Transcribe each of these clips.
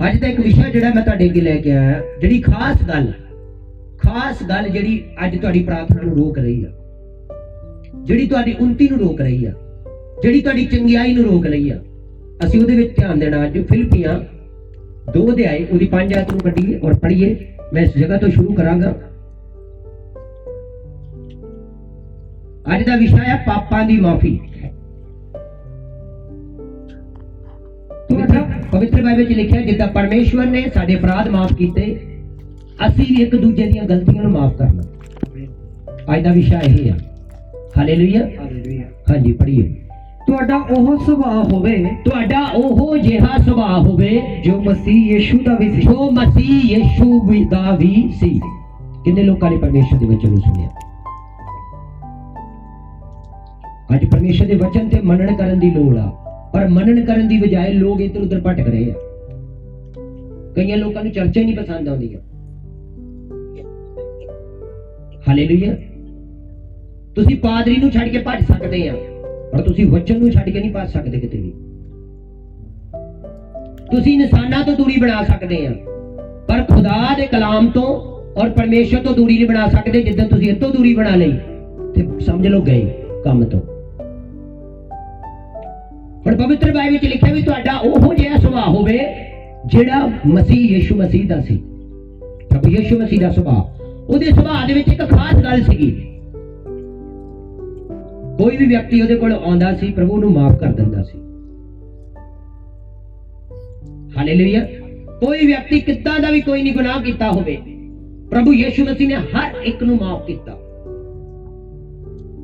ਅੱਜ ਦਾ ਇੱਕ ਵਿਸ਼ਾ ਜਿਹੜਾ ਮੈਂ ਤੁਹਾਡੇ ਅੱਗੇ ਲੈ ਕੇ ਆਇਆ, ਜਿਹੜੀ ਖਾਸ ਗੱਲ ਜਿਹੜੀ ਅੱਜ ਤੁਹਾਡੀ ਪ੍ਰਾਰਥਨਾ ਨੂੰ ਰੋਕ ਰਹੀ ਆ, ਜਿਹੜੀ ਤੁਹਾਡੀ ਉન્નਤੀ ਨੂੰ ਰੋਕ ਰਹੀ ਆ, ਜਿਹੜੀ ਤੁਹਾਡੀ ਚੰਗਿਆਈ ਨੂੰ ਰੋਕ ਰਹੀ ਆ, ਅਸੀਂ ਉਹਦੇ ਵਿੱਚ ਧਿਆਨ ਦੇਣਾ। ਅੱਜ ਫਿਲਿੱਪੀਆਂ 2 ਅਧਿਆਏ ਉਹਦੀ 5 ਆਇਤ ਨੂੰ ਕੱਢੀਏ ਔਰ ਪੜ੍ਹੀਏ। ਮੈਂ ਇਸ ਜਗ੍ਹਾ ਤੋਂ ਸ਼ੁਰੂ ਕਰਾਂਗਾ। ਅੱਜ ਦਾ ਵਿਸ਼ਾ ਹੈ ਪਾਪਾਂ ਦੀ ਮਾਫੀ। ਪਵਿੱਤਰ ਬਾਈਬਲ 'ਚ ਲਿਖਿਆ, ਜਿੱਦਾਂ ਪਰਮੇਸ਼ਵਰ ਨੇ ਸਾਡੇ ਅਪਰਾਧ ਮਾਫ ਕੀਤੇ, ਅਸੀਂ ਵੀ ਇੱਕ ਦੂਜੇ ਦੀਆਂ ਗਲਤੀਆਂ ਨੂੰ ਮਾਫ ਕਰਨਾ। ਅੱਜ ਦਾ ਵਿਸ਼ਾ ਇਹ ਆ। ਹਾਲੇਲੂਇਆ। ਹਾਂਜੀ, ਪੜ੍ਹੀਏ। ਤੁਹਾਡਾ ਉਹ ਸੁਭਾਅ ਹੋਵੇ, ਤੁਹਾਡਾ ਉਹ ਜਿਹਾ ਸੁਭਾਅ ਹੋਵੇ ਜੋ ਮਸੀਹ ਯੀਸ਼ੂ ਦਾ ਵੀ ਸੀ। ਜੋ ਮਸੀਹ ਯੀਸ਼ੂ ਦਾ ਵੀ ਸੀ। ਕਿੰਨੇ ਲੋਕਾਂ ਨੇ ਪਰਮੇਸ਼ਰ ਦੇ ਵਚਨ ਨੂੰ ਸੁਣਿਆ? ਅੱਜ ਪਰਮੇਸ਼ਰ ਦੇ ਵਚਨ ਤੇ ਮੰਨਣ ਕਰਨ ਦੀ ਲੋੜ ਆ, ਪਰ ਮੰਨਣ ਕਰਨ ਦੀ ਬਜਾਏ ਲੋਕ ਇੱਧਰ ਉੱਧਰ ਭਟਕ ਰਹੇ ਆ। ਕਈਆਂ ਲੋਕਾਂ ਨੂੰ ਚਰਚਾ ਹੀ ਨਹੀਂ ਪਸੰਦ ਆਉਂਦੀਆਂ। ਹਾਲੇਲੂਇਆ। ਤੁਸੀਂ ਪਾਦਰੀ ਨੂੰ ਛੱਡ ਕੇ ਭੱਜ ਸਕਦੇ ਆ, ਪਰ ਤੁਸੀਂ ਵਚਨ ਨੂੰ ਛੱਡ ਕੇ ਨਹੀਂ ਭੱਜ ਸਕਦੇ ਕਿਤੇ ਵੀ। ਤੁਸੀਂ ਇਨਸਾਨਾਂ ਤੋਂ ਦੂਰੀ ਬਣਾ ਸਕਦੇ ਆ, ਪਰ ਖੁਦਾ ਦੇ ਕਲਾਮ ਤੋਂ ਔਰ ਪਰਮੇਸ਼ਰ ਤੋਂ ਦੂਰੀ ਨਹੀਂ ਬਣਾ ਸਕਦੇ। ਜਿੱਦਾਂ ਤੁਸੀਂ ਇੱਥੋਂ ਦੂਰੀ ਬਣਾ ਲਈ ਤੇ ਸਮਝ ਲਓ ਗਏ ਕੰਮ ਤੋਂ। ਪਰ ਪਵਿੱਤਰ ਬਾਈਬਲ ਵਿੱਚ ਲਿਖਿਆ ਵੀ ਤੁਹਾਡਾ ਉਹ ਜਿਹਾ ਸੁਭਾਅ ਹੋਵੇ ਜਿਹੜਾ ਮਸੀਹ ਯੀਸ਼ੂ ਮਸੀਹ ਦਾ ਸੀ। ਪ੍ਰਭੂ ਯੀਸ਼ੂ ਮਸੀਹ ਦਾ ਸੁਭਾਅ, ਉਹਦੇ ਸੁਭਾਅ ਦੇ ਵਿੱਚ ਇੱਕ ਖਾਸ ਗੱਲ ਸੀਗੀ। ਕੋਈ ਵੀ ਵਿਅਕਤੀ ਉਹਦੇ ਕੋਲ ਆਉਂਦਾ ਸੀ, ਪ੍ਰਭੂ ਨੂੰ ਮਾਫ ਕਰ ਦਿੰਦਾ ਸੀ। ਹਾਲੇਲੂਇਆ। ਕੋਈ ਵਿਅਕਤੀ ਕਿੱਦਾਂ ਦਾ ਵੀ ਕੋਈ ਨਹੀਂ ਗੁਨਾਹ ਕੀਤਾ ਹੋਵੇ, ਪ੍ਰਭੂ ਯੀਸ਼ੂ ਮਸੀਹ ਨੇ ਹਰ ਇੱਕ ਨੂੰ ਮਾਫ ਕੀਤਾ।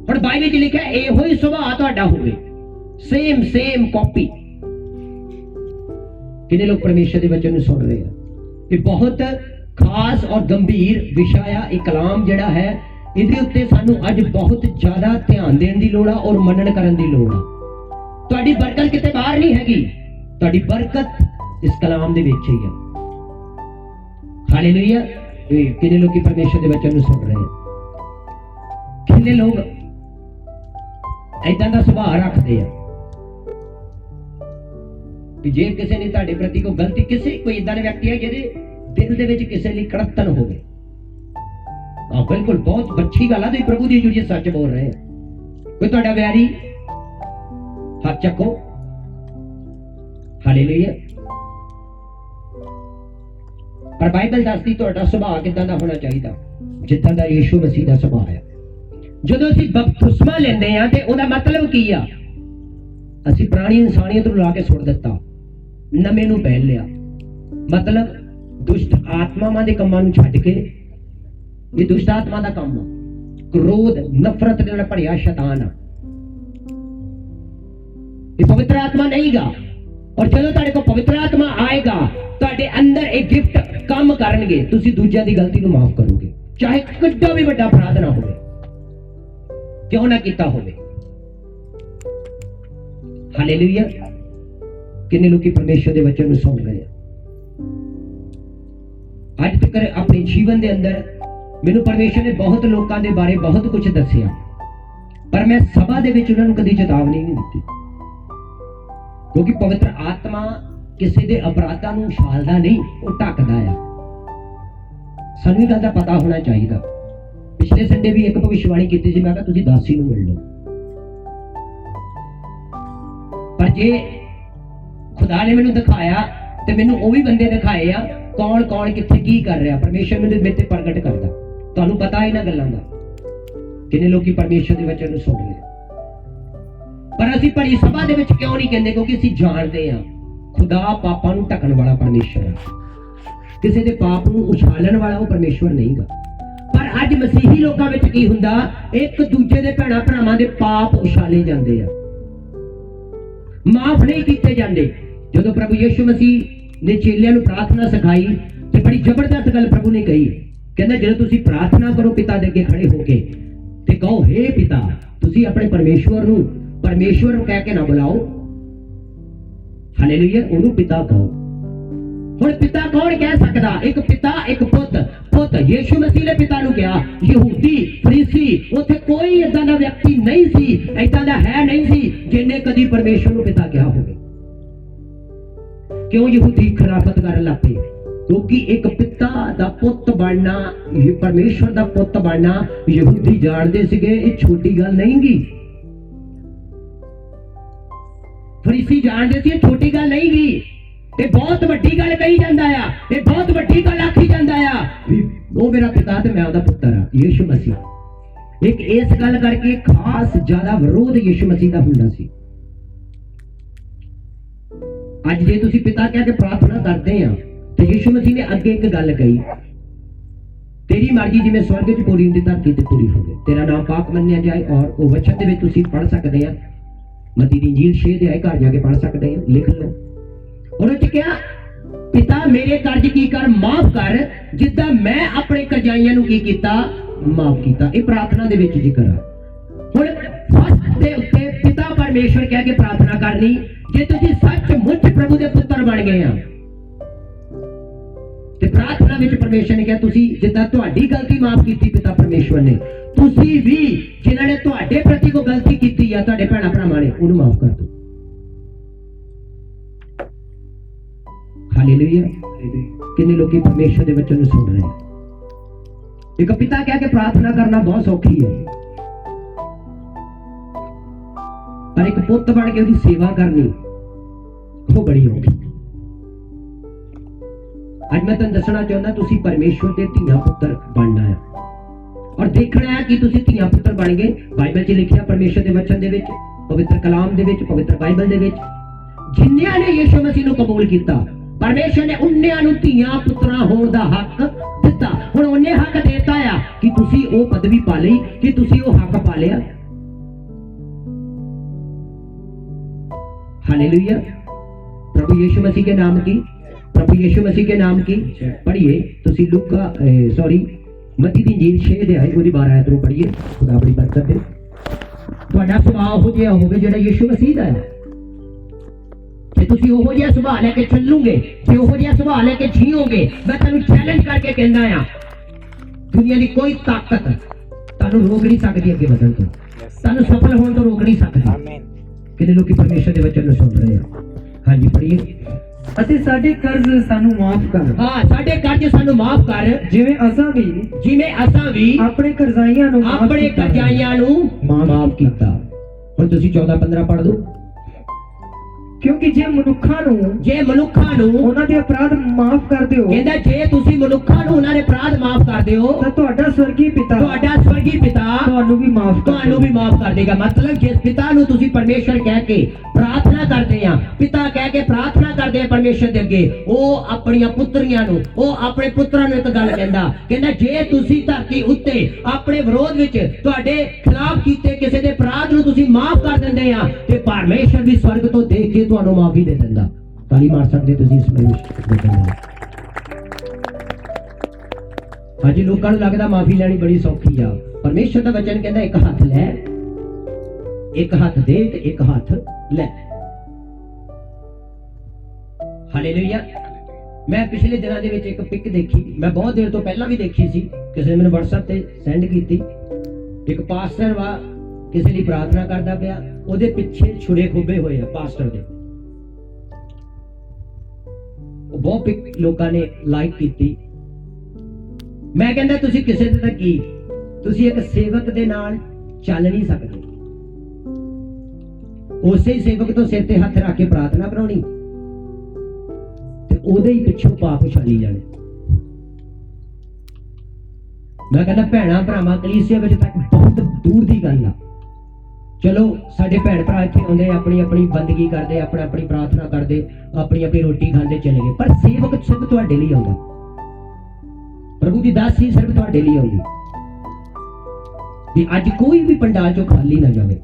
ਹੁਣ ਬਾਈਬਲ 'ਚ ਲਿਖਿਆ ਇਹੋ ਹੀ ਸੁਭਾਅ ਤੁਹਾਡਾ ਹੋਵੇ, ਸੇਮ ਕਾਪੀ। ਕਿੰਨੇ ਲੋਕ ਪਰਮੇਸ਼ਰ ਦੇ ਵਚਨ ਨੂੰ ਸੁਣ ਰਹੇ ਆ? ਇਹ ਬਹੁਤ ਖਾਸ ਔਰ ਗੰਭੀਰ ਵਿਸ਼ਾ ਆ। ਇਹ ਕਲਾਮ ਜਿਹੜਾ ਹੈ, ਇਹਦੇ ਉੱਤੇ ਸਾਨੂੰ ਅੱਜ ਬਹੁਤ ਜ਼ਿਆਦਾ ਧਿਆਨ ਦੇਣ ਦੀ ਲੋੜ ਆ ਔਰ ਮੰਨਣ ਕਰਨ ਦੀ ਲੋੜ ਆ। ਤੁਹਾਡੀ ਬਰਕਤ ਕਿਤੇ ਬਾਹਰ ਨਹੀਂ ਹੈਗੀ, ਤੁਹਾਡੀ ਬਰਕਤ ਇਸ ਕਲਾਮ ਦੇ ਵਿੱਚ ਹੀ ਆ। ਹਾਲੇਲੂਇਆ। ਕਿੰਨੇ ਲੋਕੀ ਪਰਮੇਸ਼ਰ ਦੇ ਵਚਨ ਨੂੰ ਸੁਣ ਰਹੇ ਆ? ਕਿੰਨੇ ਲੋਕ ਏਦਾਂ ਦਾ ਸੁਭਾਅ ਰੱਖਦੇ ਆ ਕਿ ਜੇ ਕਿਸੇ ਨੇ ਤੁਹਾਡੇ ਪ੍ਰਤੀ ਕੋਈ ਗਲਤੀ, ਕੋਈ ਏਦਾਂ ਦੇ ਵਿਅਕਤੀ ਹੈ ਜਿਹਦੇ ਦਿਲ ਦੇ ਵਿੱਚ ਕਿਸੇ ਲਈ ਕੜਤਨ ਹੋਵੇ। ਬਿਲਕੁਲ ਬਹੁਤ ਅੱਛੀ ਗੱਲ ਆ, ਤੁਸੀਂ ਪ੍ਰਭੂ ਦੀ ਜੁੜੀ ਸੱਚ ਬੋਲ ਰਹੇ ਆ। ਕੋਈ ਤੁਹਾਡਾ ਵੈਰੀ, ਹੱਥ ਚੱਕੋ। ਹਾਲੇਲੂਇਆ। ਪਰ ਬਾਈਬਲ ਦੱਸਦੀ ਤੁਹਾਡਾ ਸੁਭਾਅ ਕਿੱਦਾਂ ਦਾ ਹੋਣਾ ਚਾਹੀਦਾ, ਜਿੱਦਾਂ ਦਾ ਯੀਸ਼ੂ ਮਸੀਹ ਦਾ ਸੁਭਾਅ ਹੈ। ਜਦੋਂ ਅਸੀਂ ਬਪਤਿਸਮਾ ਲੈਂਦੇ ਆ ਤੇ ਉਹਦਾ ਮਤਲਬ ਕੀ ਆ? ਅਸੀਂ ਪੁਰਾਣੀ ਇਨਸਾਨੀਅਤ ਨੂੰ ਲਾ ਕੇ ਸੁੱਟ ਦਿੱਤਾ, ਨਵੇਂ ਨੂੰ ਪਹਿਨ ਲਿਆ। ਮਤਲਬ ਦੁਸ਼ਟ ਆਤਮਾਵਾਂ ਦੇ ਕੰਮਾਂ ਨੂੰ ਛੱਡ ਕੇ, ਇਹ ਦੁਸ਼ਟ ਆਤਮਾ ਦਾ ਕੰਮ ਆ, ਕ੍ਰੋਧ ਨਫ਼ਰਤ ਦੇ ਨਾਲ ਭਰਿਆ ਸ਼ੈਤਾਨ ਆ। ਇਹ ਪਵਿੱਤਰ ਆਤਮਾ ਨਹੀਂਗਾ। ਔਰ ਜਦੋਂ ਤੁਹਾਡੇ ਕੋਲ ਪਵਿੱਤਰ ਆਤਮਾ ਆਏਗਾ, ਤੁਹਾਡੇ ਅੰਦਰ ਇਹ ਗਿਫਟ ਕੰਮ ਕਰਨਗੇ। ਤੁਸੀਂ ਦੂਜਿਆਂ ਦੀ ਗਲਤੀ ਨੂੰ ਮਾਫ ਕਰੋਗੇ, ਚਾਹੇ ਕਿੰਨਾ ਵੀ ਵੱਡਾ ਅਪਰਾਧ ਨਾ ਹੋਵੇ, ਕਿਉਂ ਨਾ ਕੀਤਾ ਹੋਵੇ। ਹਾਲੇਲੂਇਆ। ਕਿੰਨੇ ਲੋਕੀ ਪਰਮੇਸ਼ਰ ਦੇ ਵਚਨ ਨੂੰ ਸੁਣ ਰਹੇ ਆ? ਅੱਜ ਤੱਕ ਆਪਣੇ ਜੀਵਨ ਦੇ ਅੰਦਰ ਮੈਨੂੰ ਪਰਮੇਸ਼ਰ ਨੇ ਬਹੁਤ ਲੋਕਾਂ ਦੇ ਬਾਰੇ ਬਹੁਤ ਕੁਝ ਦੱਸਿਆ, ਪਰ ਮੈਂ ਸਭਾ ਦੇ ਵਿੱਚ ਉਹਨਾਂ ਨੂੰ ਕਦੀ ਚੇਤਾਵਨੀ ਨਹੀਂ ਦਿੱਤੀ, ਕਿਉਂਕਿ ਪਵਿੱਤਰ ਆਤਮਾ ਕਿਸੇ ਦੇ ਅਪਰਾਧਾਂ ਨੂੰ ਉਛਾਲਦਾ ਨਹੀਂ, ਉਹ ਢੱਕਦਾ ਆ। ਸਾਨੂੰ ਇਹ ਗੱਲ ਦਾ ਪਤਾ ਹੋਣਾ ਚਾਹੀਦਾ। ਪਿਛਲੇ ਸੰਡੇ ਵੀ ਇੱਕ ਭਵਿੱਖਬਾਣੀ ਕੀਤੀ ਸੀ, ਮੈਂ ਕਿਹਾ ਤੁਸੀਂ ਦਾਸੀ ਨੂੰ ਮਿਲ ਲਓ। ਪਰ ਜੇ ਖੁਦਾ ਨੇ ਮੈਨੂੰ ਦਿਖਾਇਆ ਤੇ ਮੈਨੂੰ ਉਹ ਵੀ ਬੰਦੇ ਦਿਖਾਏ ਆ, ਕੌਣ ਕਿੱਥੇ ਕੀ ਕਰ ਰਿਹਾ। ਪਰਮੇਸ਼ਰ ਮੈਨੂੰ ਮੇਰੇ ਤੇ ਪ੍ਰਗਟ ਕਰਦਾ। ਤੁਹਾਨੂੰ ਪਤਾ ਇਹਨਾਂ ਗੱਲਾਂ ਦਾ। ਕਿੰਨੇ ਲੋਕੀ ਪਰਮੇਸ਼ਰ ਦੇ ਵਚਨ ਨੂੰ ਸੁਣ ਰਹੇ, ਪਰ ਅਸੀਂ ਭਰੀ ਸਭਾ ਦੇ ਵਿੱਚ ਕਿਉਂ ਨਹੀਂ ਕਹਿੰਦੇ? ਕਿਉਂਕਿ ਅਸੀਂ ਜਾਣਦੇ ਆ ਖੁਦਾ ਪਾਪਾਂ ਨੂੰ ਢੱਕਣ ਵਾਲਾ ਪਰਮੇਸ਼ਰ ਹੈ। ਕਿਸੇ ਦੇ ਪਾਪ ਨੂੰ ਉਛਾਲਣ ਵਾਲਾ ਉਹ ਪਰਮੇਸ਼ਰ ਨਹੀਂਗਾ। ਪਰ ਅੱਜ ਮਸੀਹੀ ਲੋਕਾਂ ਵਿੱਚ ਕੀ ਹੁੰਦਾ? ਇੱਕ ਦੂਜੇ ਦੇ ਭੈਣਾਂ ਭਰਾਵਾਂ ਦੇ ਪਾਪ ਉਛਾਲੇ ਜਾਂਦੇ ਆ, ਮਾਫ ਨਹੀਂ ਕੀਤੇ ਜਾਂਦੇ। ਜਦੋਂ ਪ੍ਰਭੂ ਯੀਸ਼ੂ ਮਸੀਹ ਨੇ ਚੇਲਿਆਂ ਨੂੰ ਪ੍ਰਾਰਥਨਾ ਸਿਖਾਈ ਤੇ ਬੜੀ ਜ਼ਬਰਦਸਤ ਗੱਲ ਪ੍ਰਭੂ ਨੇ ਕਹੀ। ਕਹਿੰਦਾ ਜਦੋਂ ਤੁਸੀਂ ਪ੍ਰਾਰਥਨਾ ਕਰੋ ਪਿਤਾ ਦੇ ਅੱਗੇ ਖੜੇ ਹੋ ਕੇ ਤੇ ਕਹੋ, ਹੇ ਪਿਤਾ। ਤੁਸੀਂ ਆਪਣੇ ਪਰਮੇਸ਼ਵਰ ਨੂੰ ਕਹਿ ਕੇ ਨਾ ਬੁਲਾਓ। ਹਾਲੇਲੂਇਆ। ਉਹਨੂੰ ਪਿਤਾ ਕਹੋ। ਹੁਣ ਪਿਤਾ ਕੌਣ ਕਹਿ ਸਕਦਾ? ਇੱਕ ਪਿਤਾ, ਇੱਕ ਪੁੱਤ। ਯੀਸ਼ੂ ਮਸੀਹ ਨੇ ਪਿਤਾ ਨੂੰ ਕਿਹਾ। ਯਹੂਦੀ, ਫਰੀਸੀ, ਉੱਥੇ ਕੋਈ ਏਦਾਂ ਦਾ ਵਿਅਕਤੀ ਨਹੀਂ ਸੀ, ਏਦਾਂ ਦਾ ਹੈ ਨਹੀਂ ਸੀ ਜਿਹਨੇ ਕਦੀ ਪਰਮੇਸ਼ਵਰ ਨੂੰ ਪਿਤਾ ਕਿਹਾ ਹੋਵੇ। क्यों यहूदी खिलाफत करन लग पे? क्योंकि एक पिता दा पुੱਤ बनना, परमेश्वर दा पुੱਤ बनना यहूदी जानते सीगे ये छोटी गल नहीं गी। फरीसी जानते सी छोटी गल नहीं गी, ते बहुत वड्डी गल कही जांदा आ, ते बहुत वड्डी गल आखी जांदा आ भी वो मेरा पिता ते मैं ओहदा पुੱਤਰ आ, यीशु मसीह। एक इस गल करके खास ज्यादा विरोध यीशु मसीह दा हुंदा सी। अज जे तुसीं पिता कह के प्रार्थना करते हैं तो यीशु मसीह ने अगे एक गल कही, तेरी मर्जी जिवें स्वर्ग च पूरी हुंदी धरती ते पूरी होवे, तेरा नाम पाक मन्निया जाए। और वो वचन दे विच तुसीं पढ़ सकते हैं, मत्ती दी इंजील 6 अध्याय घर जाके पढ़ सकते हैं, लिख लो। और उस क्या पिता मेरे कर्ज की कर माफ कर जिद्दां मैं अपने करजाइयां नूं की कीता माफ कीता। ये प्रार्थना दे विच जिक्र है। हुण फर्स्ट दे उत्ते पिता परमेश्वर कह के प्रार्थना करनी, जे तुसीं सचमुच प्रभु दे पुੱਤਰ बन गए आ ते प्रार्थना विच परमेश्वर ने कहा तुसीं जिद्दां तुहाडी गलती माफ कीती पिता परमेश्वर ने, तुसीं भी जिन्हां ने तुहाडे प्रति कोई गलती कीती आ तुहाडे भैणां भरावां ने उहनूं माफ कर दो। हालेलुया। कितने लोग परमेश्वर के वचन सुन रहे हैं। एक पिता कह के प्रार्थना करना बहुत सौखी है, पर एक पुੱਤ बन के उसकी सेवा करनी वो बड़ी औखी। आज मैं तुहानूं दसना चाहुंदा तुसीं परमेश्वर के धीआं पुੱਤਰ बनना है और देखना है कि तुसीं धीआं पुੱਤਰ बन गए। बाइबल च लिखिया परमेश्वर के वचन दे विच, पवित्र कलाम दे विच, पवित्र बाइबल दे विच जिन्नियां ने यीशु मसीह नूं कबूल कीता परमेश्वर ने उन्नियां नूं धीआं पुੱਤਰਾਂ होण दा हक दिता। हुण उन्ने हक देता आ कि तुसीं वो पदवी पा लई, कि तुसीं वो हक पा लिया। हालेलुया। प्रभु यीशु मसीह के नाम की, प्रभु यीशु मसीह के नाम की पढ़िए। तुसीं लूका मत्ती दी इंजील 6 अध्याय ਉਹਦੀ 12 आयत ਨੂੰ पढ़िए। खुदा अपनी बरकत दे। ਤੁਹਾਡਾ ਸੁਭਾਅ ਉਹ ਜਿਹਾ ਹੋਵੇ ਜਿਹੜਾ ਯੀਸ਼ੂ ਮਸੀਹ ਦਾ ਹੈ। ਜੇ ਤੁਸੀਂ ਉਹੋ ਜਿਹਾ ਸੁਭਾਅ ਲੈ ਕੇ ਚੱਲੋਗੇ, ਜੇ ਉਹੋ ਜਿਹਾ ਸੁਭਾਅ ਲੈ ਕੇ ਜੀਓਗੇ, ਮੈਂ ਤੁਹਾਨੂੰ ਚੈਲੰਜ ਕਰਕੇ ਕਹਿੰਦਾ ਆ ਦੁਨੀਆ ਦੀ ਕੋਈ ਤਾਕਤ ਤੁਹਾਨੂੰ ਰੋਕ ਨਹੀਂ ਸਕਦੀ ਅੱਗੇ ਵਧਣ ਤੋਂ, ਤੁਹਾਨੂੰ ਸਫਲ ਹੋਣ ਤੋਂ ਰੋਕ ਨਹੀਂ ਸਕਦੀ। ਆਮੀਨ। ਕਿੰਨੇ ਲੋਕੀ ਪਰਮੇਸ਼ਰ ਦੇ ਵਚਨ ਨੂੰ ਸੁਣ ਰਹੇ ਆ? ਹਾਂਜੀ ਪੜ੍ਹੀਏ। ਅਤੇ ਸਾਡੇ ਕਰਜ਼ ਸਾਨੂੰ ਮਾਫ ਕਰ। ਹਾਂ, ਸਾਡੇ ਕਰਜ਼ ਸਾਨੂੰ ਮਾਫ ਕਰ ਜਿਵੇਂ ਅਸਾਂ ਵੀ ਆਪਣੇ ਕਰਜ਼ਾਈਆਂ ਨੂੰ ਮਾਫ ਕੀਤਾ। ਹੁਣ ਤੁਸੀਂ 14-15 ਪੜ੍ਹ ਦਿਓ। ਕਿਉਂਕਿ ਜੇ ਮਨੁੱਖਾਂ ਨੂੰ ਉਹਨਾਂ ਦੇ ਅਪਰਾਧ ਮਾਫ ਕਰਦੇ ਹੋ, ਕਹਿੰਦਾ ਜੇ ਤੁਸੀਂ ਮਨੁੱਖਾਂ ਨੂੰ ਉਹਨਾਂ ਦੇ ਅਪਰਾਧ ਮਾਫ ਕਰਦੇ ਹੋ ਤਾਂ ਤੁਹਾਡਾ ਸਵਰਗੀ ਪਿਤਾ ਤੁਹਾਨੂੰ ਵੀ ਮਾਫ ਕਰ ਦੇਗਾ। ਮਤਲਬ ਜਿਸ ਪਿਤਾ ਨੂੰ ਤੁਸੀਂ ਪਰਮੇਸ਼ਰ ਕਹਿ ਕੇ ਪ੍ਰਾਰਥਨਾ ਕਰਦੇ ਆ, ਪਿਤਾ ਕਹਿ ਕੇ ਪ੍ਰਾਰਥਨਾ ਕਰਦੇ ਆ ਪਰਮੇਸ਼ਰ ਦੇ ਅੱਗੇ, ਉਹ ਆਪਣੀਆਂ ਪੁੱਤਰੀਆਂ ਨੂੰ, ਉਹ ਆਪਣੇ ਪੁੱਤਰਾਂ ਨੂੰ ਇੱਕ ਗੱਲ ਕਹਿੰਦਾ ਜੇ ਤੁਸੀਂ ਧਰਤੀ ਉੱਤੇ ਆਪਣੇ ਵਿਰੋਧ ਵਿੱਚ ਤੁਹਾਡੇ ਖਿਲਾਫ ਕੀਤੇ ਕਿਸੇ ਦੇ ਅਪਰਾਧ ਨੂੰ ਤੁਸੀਂ ਮਾਫ ਕਰ ਦਿੰਦੇ ਆ ਤੇ ਪਰਮੇਸ਼ਰ ਵੀ ਸਵਰਗ ਤੋਂ ਦੇਖ ਕੇ ਤੁਹਾਨੂੰ ਮਾਫੀ ਦੇ ਦਿੰਦਾ। ਤਾਲੀ ਮਾਰ ਸਕਦੇ ਤੁਸੀਂ ਇਸ ਪਰਮੇਸ਼ਰ। ਅੱਜ ਲੋਕਾਂ ਨੂੰ ਲੱਗਦਾ ਮਾਫੀ ਲੈਣੀ ਬੜੀ ਸੌਖੀ ਆ। ਪਰਮੇਸ਼ਰ ਦਾ ਵਚਨ ਕਹਿੰਦਾ ਇੱਕ ਹੱਥ ਲੈ, ਇੱਕ ਹੱਥ ਦੇ ਤੇ ਇੱਕ ਹੱਥ ਲੈ। ਹਾਲੇਲੂਇਆ। ਮੈਂ ਪਿਛਲੇ ਦਿਨਾਂ ਦੇ ਵਿੱਚ ਇੱਕ ਪਿਕ ਦੇਖੀ, ਮੈਂ ਬਹੁਤ ਦੇਰ ਤੋਂ ਪਹਿਲਾਂ ਵੀ ਦੇਖੀ ਸੀ, ਕਿਸੇ ਨੇ ਮੈਨੂੰ WhatsApp ਤੇ ਸੈਂਡ ਕੀਤੀ। ਇੱਕ ਪਾਸਟਰ ਵਾ ਕਿਸੇ ਲਈ ਪ੍ਰਾਰਥਨਾ ਕਰਦਾ ਪਿਆ, ਉਹਦੇ ਪਿੱਛੇ ਛੁਰੇ ਖੁੱਬੇ ਹੋਏ ਆ ਪਾਸਟਰ ਦੇ। ਉਹ ਬਹੁਤ ਪਿਕ ਲੋਕਾਂ ਨੇ ਲਾਈਕ ਕੀਤੀ। ਮੈਂ ਕਹਿੰਦਾ ਤੁਸੀਂ ਕਿਸੇ ਦੇ ਤਾਂ ਕੀ, ਤੁਸੀਂ ਇੱਕ ਸੇਵਕ ਦੇ ਨਾਲ ਚੱਲ ਨਹੀਂ ਸਕਦੇ। ਉਸੇ ਹੀ ਸੇਵਕ ਤੋਂ ਸਿਰ ਤੇ ਹੱਥ ਰੱਖ ਕੇ ਪ੍ਰਾਰਥਨਾ ਕਰਾਉਣੀ ਤੇ ਉਹਦੇ ਹੀ ਪਿੱਛੋਂ ਪਾਪ ਉਛਾਲੀ ਜਾਣੇ। ਮੈਂ ਕਹਿੰਦਾ ਭੈਣਾਂ ਭਰਾਵਾਂ ਕਲੀਸਿਆ ਵਿੱਚ ਤੱਕ ਬਹੁਤ ਦੂਰ ਦੀ ਗੱਲ ਆ। ਚਲੋ ਸਾਡੇ ਭੈਣ ਭਰਾ ਇੱਥੇ ਆਉਂਦੇ, ਆਪਣੀ ਆਪਣੀ ਬੰਦਗੀ ਕਰਦੇ, ਆਪਣੀ ਪ੍ਰਾਰਥਨਾ ਕਰਦੇ, ਆਪਣੀ ਰੋਟੀ ਖਾਂਦੇ ਚਲੇ ਗਏ, ਪਰ ਸੇਵਕ ਸਿਰਫ ਤੁਹਾਡੇ ਲਈ ਆਉਂਦਾ। ਪ੍ਰਭੂ ਦੀ ਦਾਸੀ ਸਿਰਫ ਤੁਹਾਡੇ ਲਈ ਆਉਂਦੀ ਵੀ ਅੱਜ ਕੋਈ ਵੀ ਪੰਡਾਲ ਚੋਂ ਖਾਲੀ ਨਾ ਜਾਵੇ।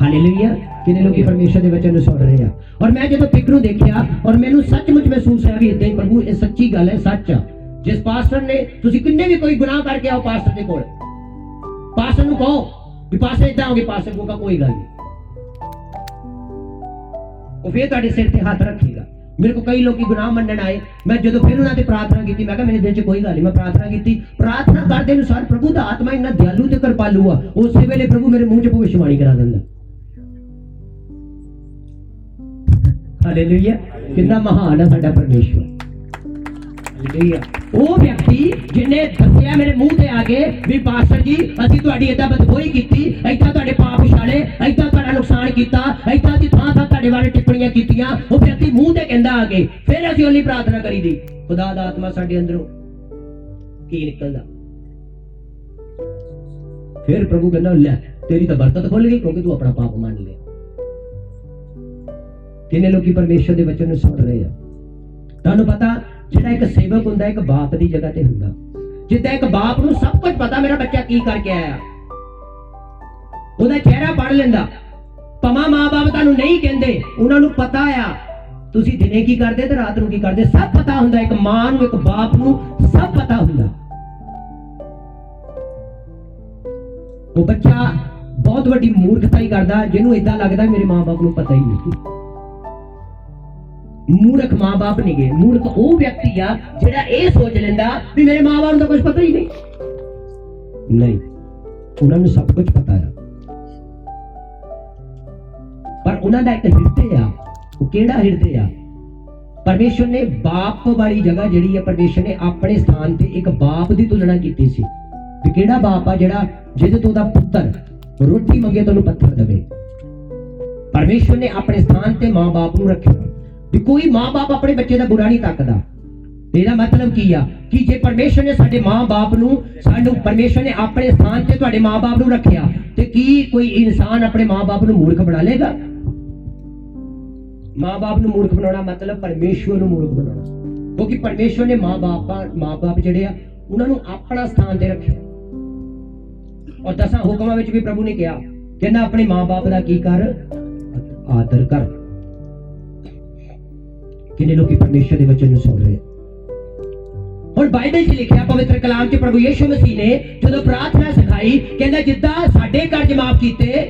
ਹਾਲੇਲੂਇਆ। ਕਿੰਨੇ ਲੋਕੀ ਪਰਮੇਸ਼ਰ ਦੇ ਵਚਨ ਨੂੰ ਸੁਣ ਰਹੇ ਆ। ਔਰ ਮੈਂ ਜਦੋਂ ਪਿਕ ਨੂੰ ਦੇਖਿਆ ਔਰ ਮੈਨੂੰ ਸੱਚਮੁੱਚ ਮਹਿਸੂਸ ਹੋਇਆ ਵੀ ਇਦਾਂ ਹੀ ਪ੍ਰਭੂ ਇਹ ਸੱਚੀ ਗੱਲ ਹੈ, ਸੱਚ ਆ। ਜਿਸ ਪਾਸਟਰ ਨੇ, ਤੁਸੀਂ ਕਿੰਨੇ ਵੀ ਕੋਈ ਗੁਨਾਹ ਕਰਕੇ ਆਓ ਪਾਸਟਰ ਦੇ ਕੋਲ, ਪਾਸਟਰ ਨੂੰ ਕਹੋ ਵੀ ਪਾਸਟਰ ਇਦਾਂ ਹੋ ਗਏ, ਪਾਸਟਰ ਕਹੂਗਾ ਕੋਈ ਗੱਲ ਨਹੀਂ, ਉਹ ਫੇਰ ਤੁਹਾਡੇ ਸਿਰ ਤੇ ਹੱਥ ਰੱਖੇਗਾ। ਮੇਰੇ ਕੋਲ ਕਈ ਲੋਕੀ ਗੁਨਾਹ ਮੰਨਣ ਆਏ, ਮੈਂ ਜਦੋਂ ਫਿਰ ਉਹਨਾਂ ਤੇ ਪ੍ਰਾਰਥਨਾ ਕੀਤੀ, ਮੈਂ ਕਿਹਾ ਮੇਰੇ ਦਿਲ 'ਚ ਕੋਈ ਗੱਲ ਨਹੀਂ, ਮੈਂ ਪ੍ਰਾਰਥਨਾ ਕੀਤੀ। ਪ੍ਰਾਰਥਨਾ ਕਰਦੇ ਅਨੁਸਾਰ ਪ੍ਰਭੂ ਦਾ ਆਤਮਾ ਇੰਨਾ ਦਿਆਲੂ ਤੇ ਕਿਰਪਾਲੂ ਆ, ਉਸੇ ਵੇਲੇ ਪ੍ਰਭੂ ਮੇਰੇ ਮੂੰਹ 'ਚ ਭਵਿੱਖਬਾਣੀ ਕਰਾ ਦਿੰਦਾ। ਹਾਲੇਲੂਇਆ। ਕਿੰਨਾ ਮਹਾਨ ਹੈ ਸਾਡਾ ਪਰਮੇਸ਼ਵਰ। ਉਹ ਵਿਅਕਤੀ ਜਿਹਨੇ ਦੱਸਿਆ ਮੇਰੇ ਮੂੰਹ ਤੇ ਆ ਕੇ ਵੀ ਪਾਸਟਰ ਜੀ ਅਸੀਂ ਤੁਹਾਡੀ ਏਦਾਂ ਬਦਖੋਈ ਕੀਤੀ, ਏਦਾਂ ਤੁਹਾਡੇ ਪਾਪ ਛਾਲੇ, ਏਦਾਂ ਤੁਹਾਡਾ ਨੁਕਸਾਨ ਕੀਤਾ, ਏਦਾਂ ਦੀ ਥਾਂ ਥਾਂ ਤੁਹਾਡੇ ਬਾਰੇ ਟਿੱਪਣੀਆਂ ਕੀਤੀਆਂ, ਉਹ ਵਿਅਕਤੀ ਮੂੰਹ ਤੇ ਕਹਿੰਦਾ ਆ ਕੇ, ਫਿਰ ਅਸੀਂ ਉਹਦੀ ਪ੍ਰਾਰਥਨਾ ਕਰੀਦੀ ਖੁਦਾ ਦਾ ਆਤਮਾ ਸਾਡੇ ਅੰਦਰੋਂ ਕੀ ਨਿਕਲਦਾ। ਫਿਰ ਪ੍ਰਭੂ ਕਹਿੰਦਾ ਲੈ ਤੇਰੀ ਤਾਂ ਬਰਕਤ ਖੁੱਲ ਗਈ ਕਿਉਂਕਿ ਤੂੰ ਆਪਣਾ ਪਾਪ ਮੰਨ ਲਿਆ। ਕਿੰਨੇ ਲੋਕੀ ਪਰਮੇਸ਼ਰ ਦੇ ਵਚਨ ਨੂੰ ਸੁਣ ਰਹੇ ਆ। ਤੁਹਾਨੂੰ ਪਤਾ ਜਿਹੜਾ ਇੱਕ ਸੇਵਕ ਹੁੰਦਾ ਇੱਕ ਬਾਪ ਦੀ ਜਗ੍ਹਾ ਤੇ ਹੁੰਦਾ। ਜਿੱਦਾਂ ਇੱਕ ਬਾਪ ਨੂੰ ਸਭ ਕੁਝ ਪਤਾ ਮੇਰਾ ਬੱਚਾ ਕੀ ਕਰਕੇ ਆਇਆ, ਉਹਦਾ ਚਿਹਰਾ ਪੜ੍ਹ ਲੈਂਦਾ। ਭਾਵੇਂ ਮਾਂ-ਬਾਪ ਤੁਹਾਨੂੰ ਨਹੀਂ ਕਹਿੰਦੇ, ਉਹਨਾਂ ਨੂੰ ਪਤਾ ਆ ਤੁਸੀਂ ਦਿਨੇ ਕੀ ਕਰਦੇ ਤੇ ਰਾਤ ਨੂੰ ਕੀ ਕਰਦੇ, ਸਭ ਪਤਾ ਹੁੰਦਾ। ਇੱਕ ਮਾਂ ਨੂੰ ਇੱਕ ਬਾਪ ਨੂੰ ਸਭ ਪਤਾ ਹੁੰਦਾ। ਉਹ ਬੱਚਾ ਬਹੁਤ ਵੱਡੀ ਮੂਰਖਤਾ ਹੀ ਕਰਦਾ ਜਿਹਨੂੰ ਏਦਾਂ ਲੱਗਦਾ ਮੇਰੇ ਮਾਂ-ਬਾਪ ਨੂੰ ਪਤਾ ਹੀ ਨਹੀਂ। ਮੂਰਖ ਮਾਂ-ਬਾਪ ਨਹੀਂ ਗਏ, ਮੂਰਖ ਉਹ ਵਿਅਕਤੀ ਆ ਜਿਹੜਾ ਇਹ ਸੋਚ ਲੈਂਦਾ ਵੀ ਮੇਰੇ ਮਾਂ-ਬਾਪ ਨੂੰ ਤਾਂ ਕੁਝ ਪਤਾ ਹੀ ਨਹੀਂ। ਨਹੀਂ, ਉਹਨਾਂ ਨੂੰ ਸਭ ਕੁਝ ਪਤਾ ਆ, ਪਰ ਉਹਨਾਂ ਦਾ ਇੱਕ ਹਿਰਦੇ ਆ। ਉਹ ਕਿਹੜਾ ਹਿਰਦੇ ਆ? ਪਰਮੇਸ਼ਵਰ ਨੇ ਬਾਪ ਵਾਲੀ ਜਗ੍ਹਾ ਜਿਹੜੀ ਹੈ, ਪਰਮੇਸ਼ਵਰ ਨੇ ਆਪਣੇ ਸਥਾਨ ਤੇ ਇੱਕ ਬਾਪ ਦੀ ਤੁਲਨਾ ਕੀਤੀ ਸੀ ਵੀ ਕਿਹੜਾ ਬਾਪ ਆ ਜਿਹੜਾ ਜਿਹਦੇ ਤੋਂ ਉਹਦਾ ਪੁੱਤਰ ਰੋਟੀ ਮੰਗੇ ਤੁਹਾਨੂੰ ਪੱਥਰ ਦੇਵੇ। ਪਰਮੇਸ਼ਵਰ ਨੇ ਆਪਣੇ ਸਥਾਨ ਤੇ ਮਾਂ-ਬਾਪ ਨੂੰ ਰੱਖਿਆ ਵੀ ਕੋਈ ਮਾਂ-ਬਾਪ ਆਪਣੇ ਬੱਚੇ ਦਾ ਬੁਰਾ ਨਹੀਂ ਤੱਕਦਾ। ਇਹਦਾ ਮਤਲਬ ਕੀ ਆ ਕਿ ਜੇ ਪਰਮੇਸ਼ਵਰ ਨੇ ਸਾਡੇ ਮਾਂ-ਬਾਪ ਨੂੰ, ਸਾਨੂੰ ਪਰਮੇਸ਼ਵਰ ਨੇ ਆਪਣੇ ਸਥਾਨ ਤੇ ਤੁਹਾਡੇ ਮਾਂ-ਬਾਪ ਨੂੰ ਰੱਖਿਆ, ਤੇ ਕੀ ਕੋਈ ਇਨਸਾਨ ਆਪਣੇ ਮਾਂ-ਬਾਪ ਨੂੰ ਮੂਰਖ ਬਣਾ ਲੇਗਾ? ਮਾਂ-ਬਾਪ ਨੂੰ ਮੂਰਖ ਬਣਾਉਣਾ ਮਤਲਬ ਪਰਮੇਸ਼ਵਰ ਨੂੰ ਮੂਰਖ ਬਣਾਉਣਾ, ਕਿਉਂਕਿ ਪਰਮੇਸ਼ਵਰ ਨੇ ਮਾਂ-ਬਾਪ ਜਿਹੜੇ ਆ ਉਹਨਾਂ ਨੂੰ ਆਪਣਾ ਸਥਾਨ ਤੇ ਰੱਖਿਆ। ਔਰ 10 ਹੁਕਮਾਂ ਵਿੱਚ ਵੀ ਪ੍ਰਭੂ ਨੇ ਕਿਹਾ, ਕਹਿੰਦਾ ਆਪਣੇ ਮਾਂ-ਬਾਪ ਦਾ ਕੀ ਕਰ? ਆਦਰ ਕਰ। ਕਿੰਨੇ ਲੋਕੀ ਪਰਮੇਸ਼ਰ ਦੇ ਵਚਨ ਨੂੰ ਸੁਣ ਰਹੇ। ਹੁਣ ਬਾਈਬਲ 'ਚ ਲਿਖਿਆ, ਪਵਿੱਤਰ ਕਲਾਮ 'ਚ ਪ੍ਰਭੂ ਯਿਸੂ ਮਸੀਹ ਨੇ ਜਦੋਂ ਪ੍ਰਾਰਥਨਾ ਸਿਖਾਈ, ਕਹਿੰਦਾ ਜਿੱਦਾਂ ਸਾਡੇ ਕਰਜ਼ ਮਾਫ ਕੀਤੇ,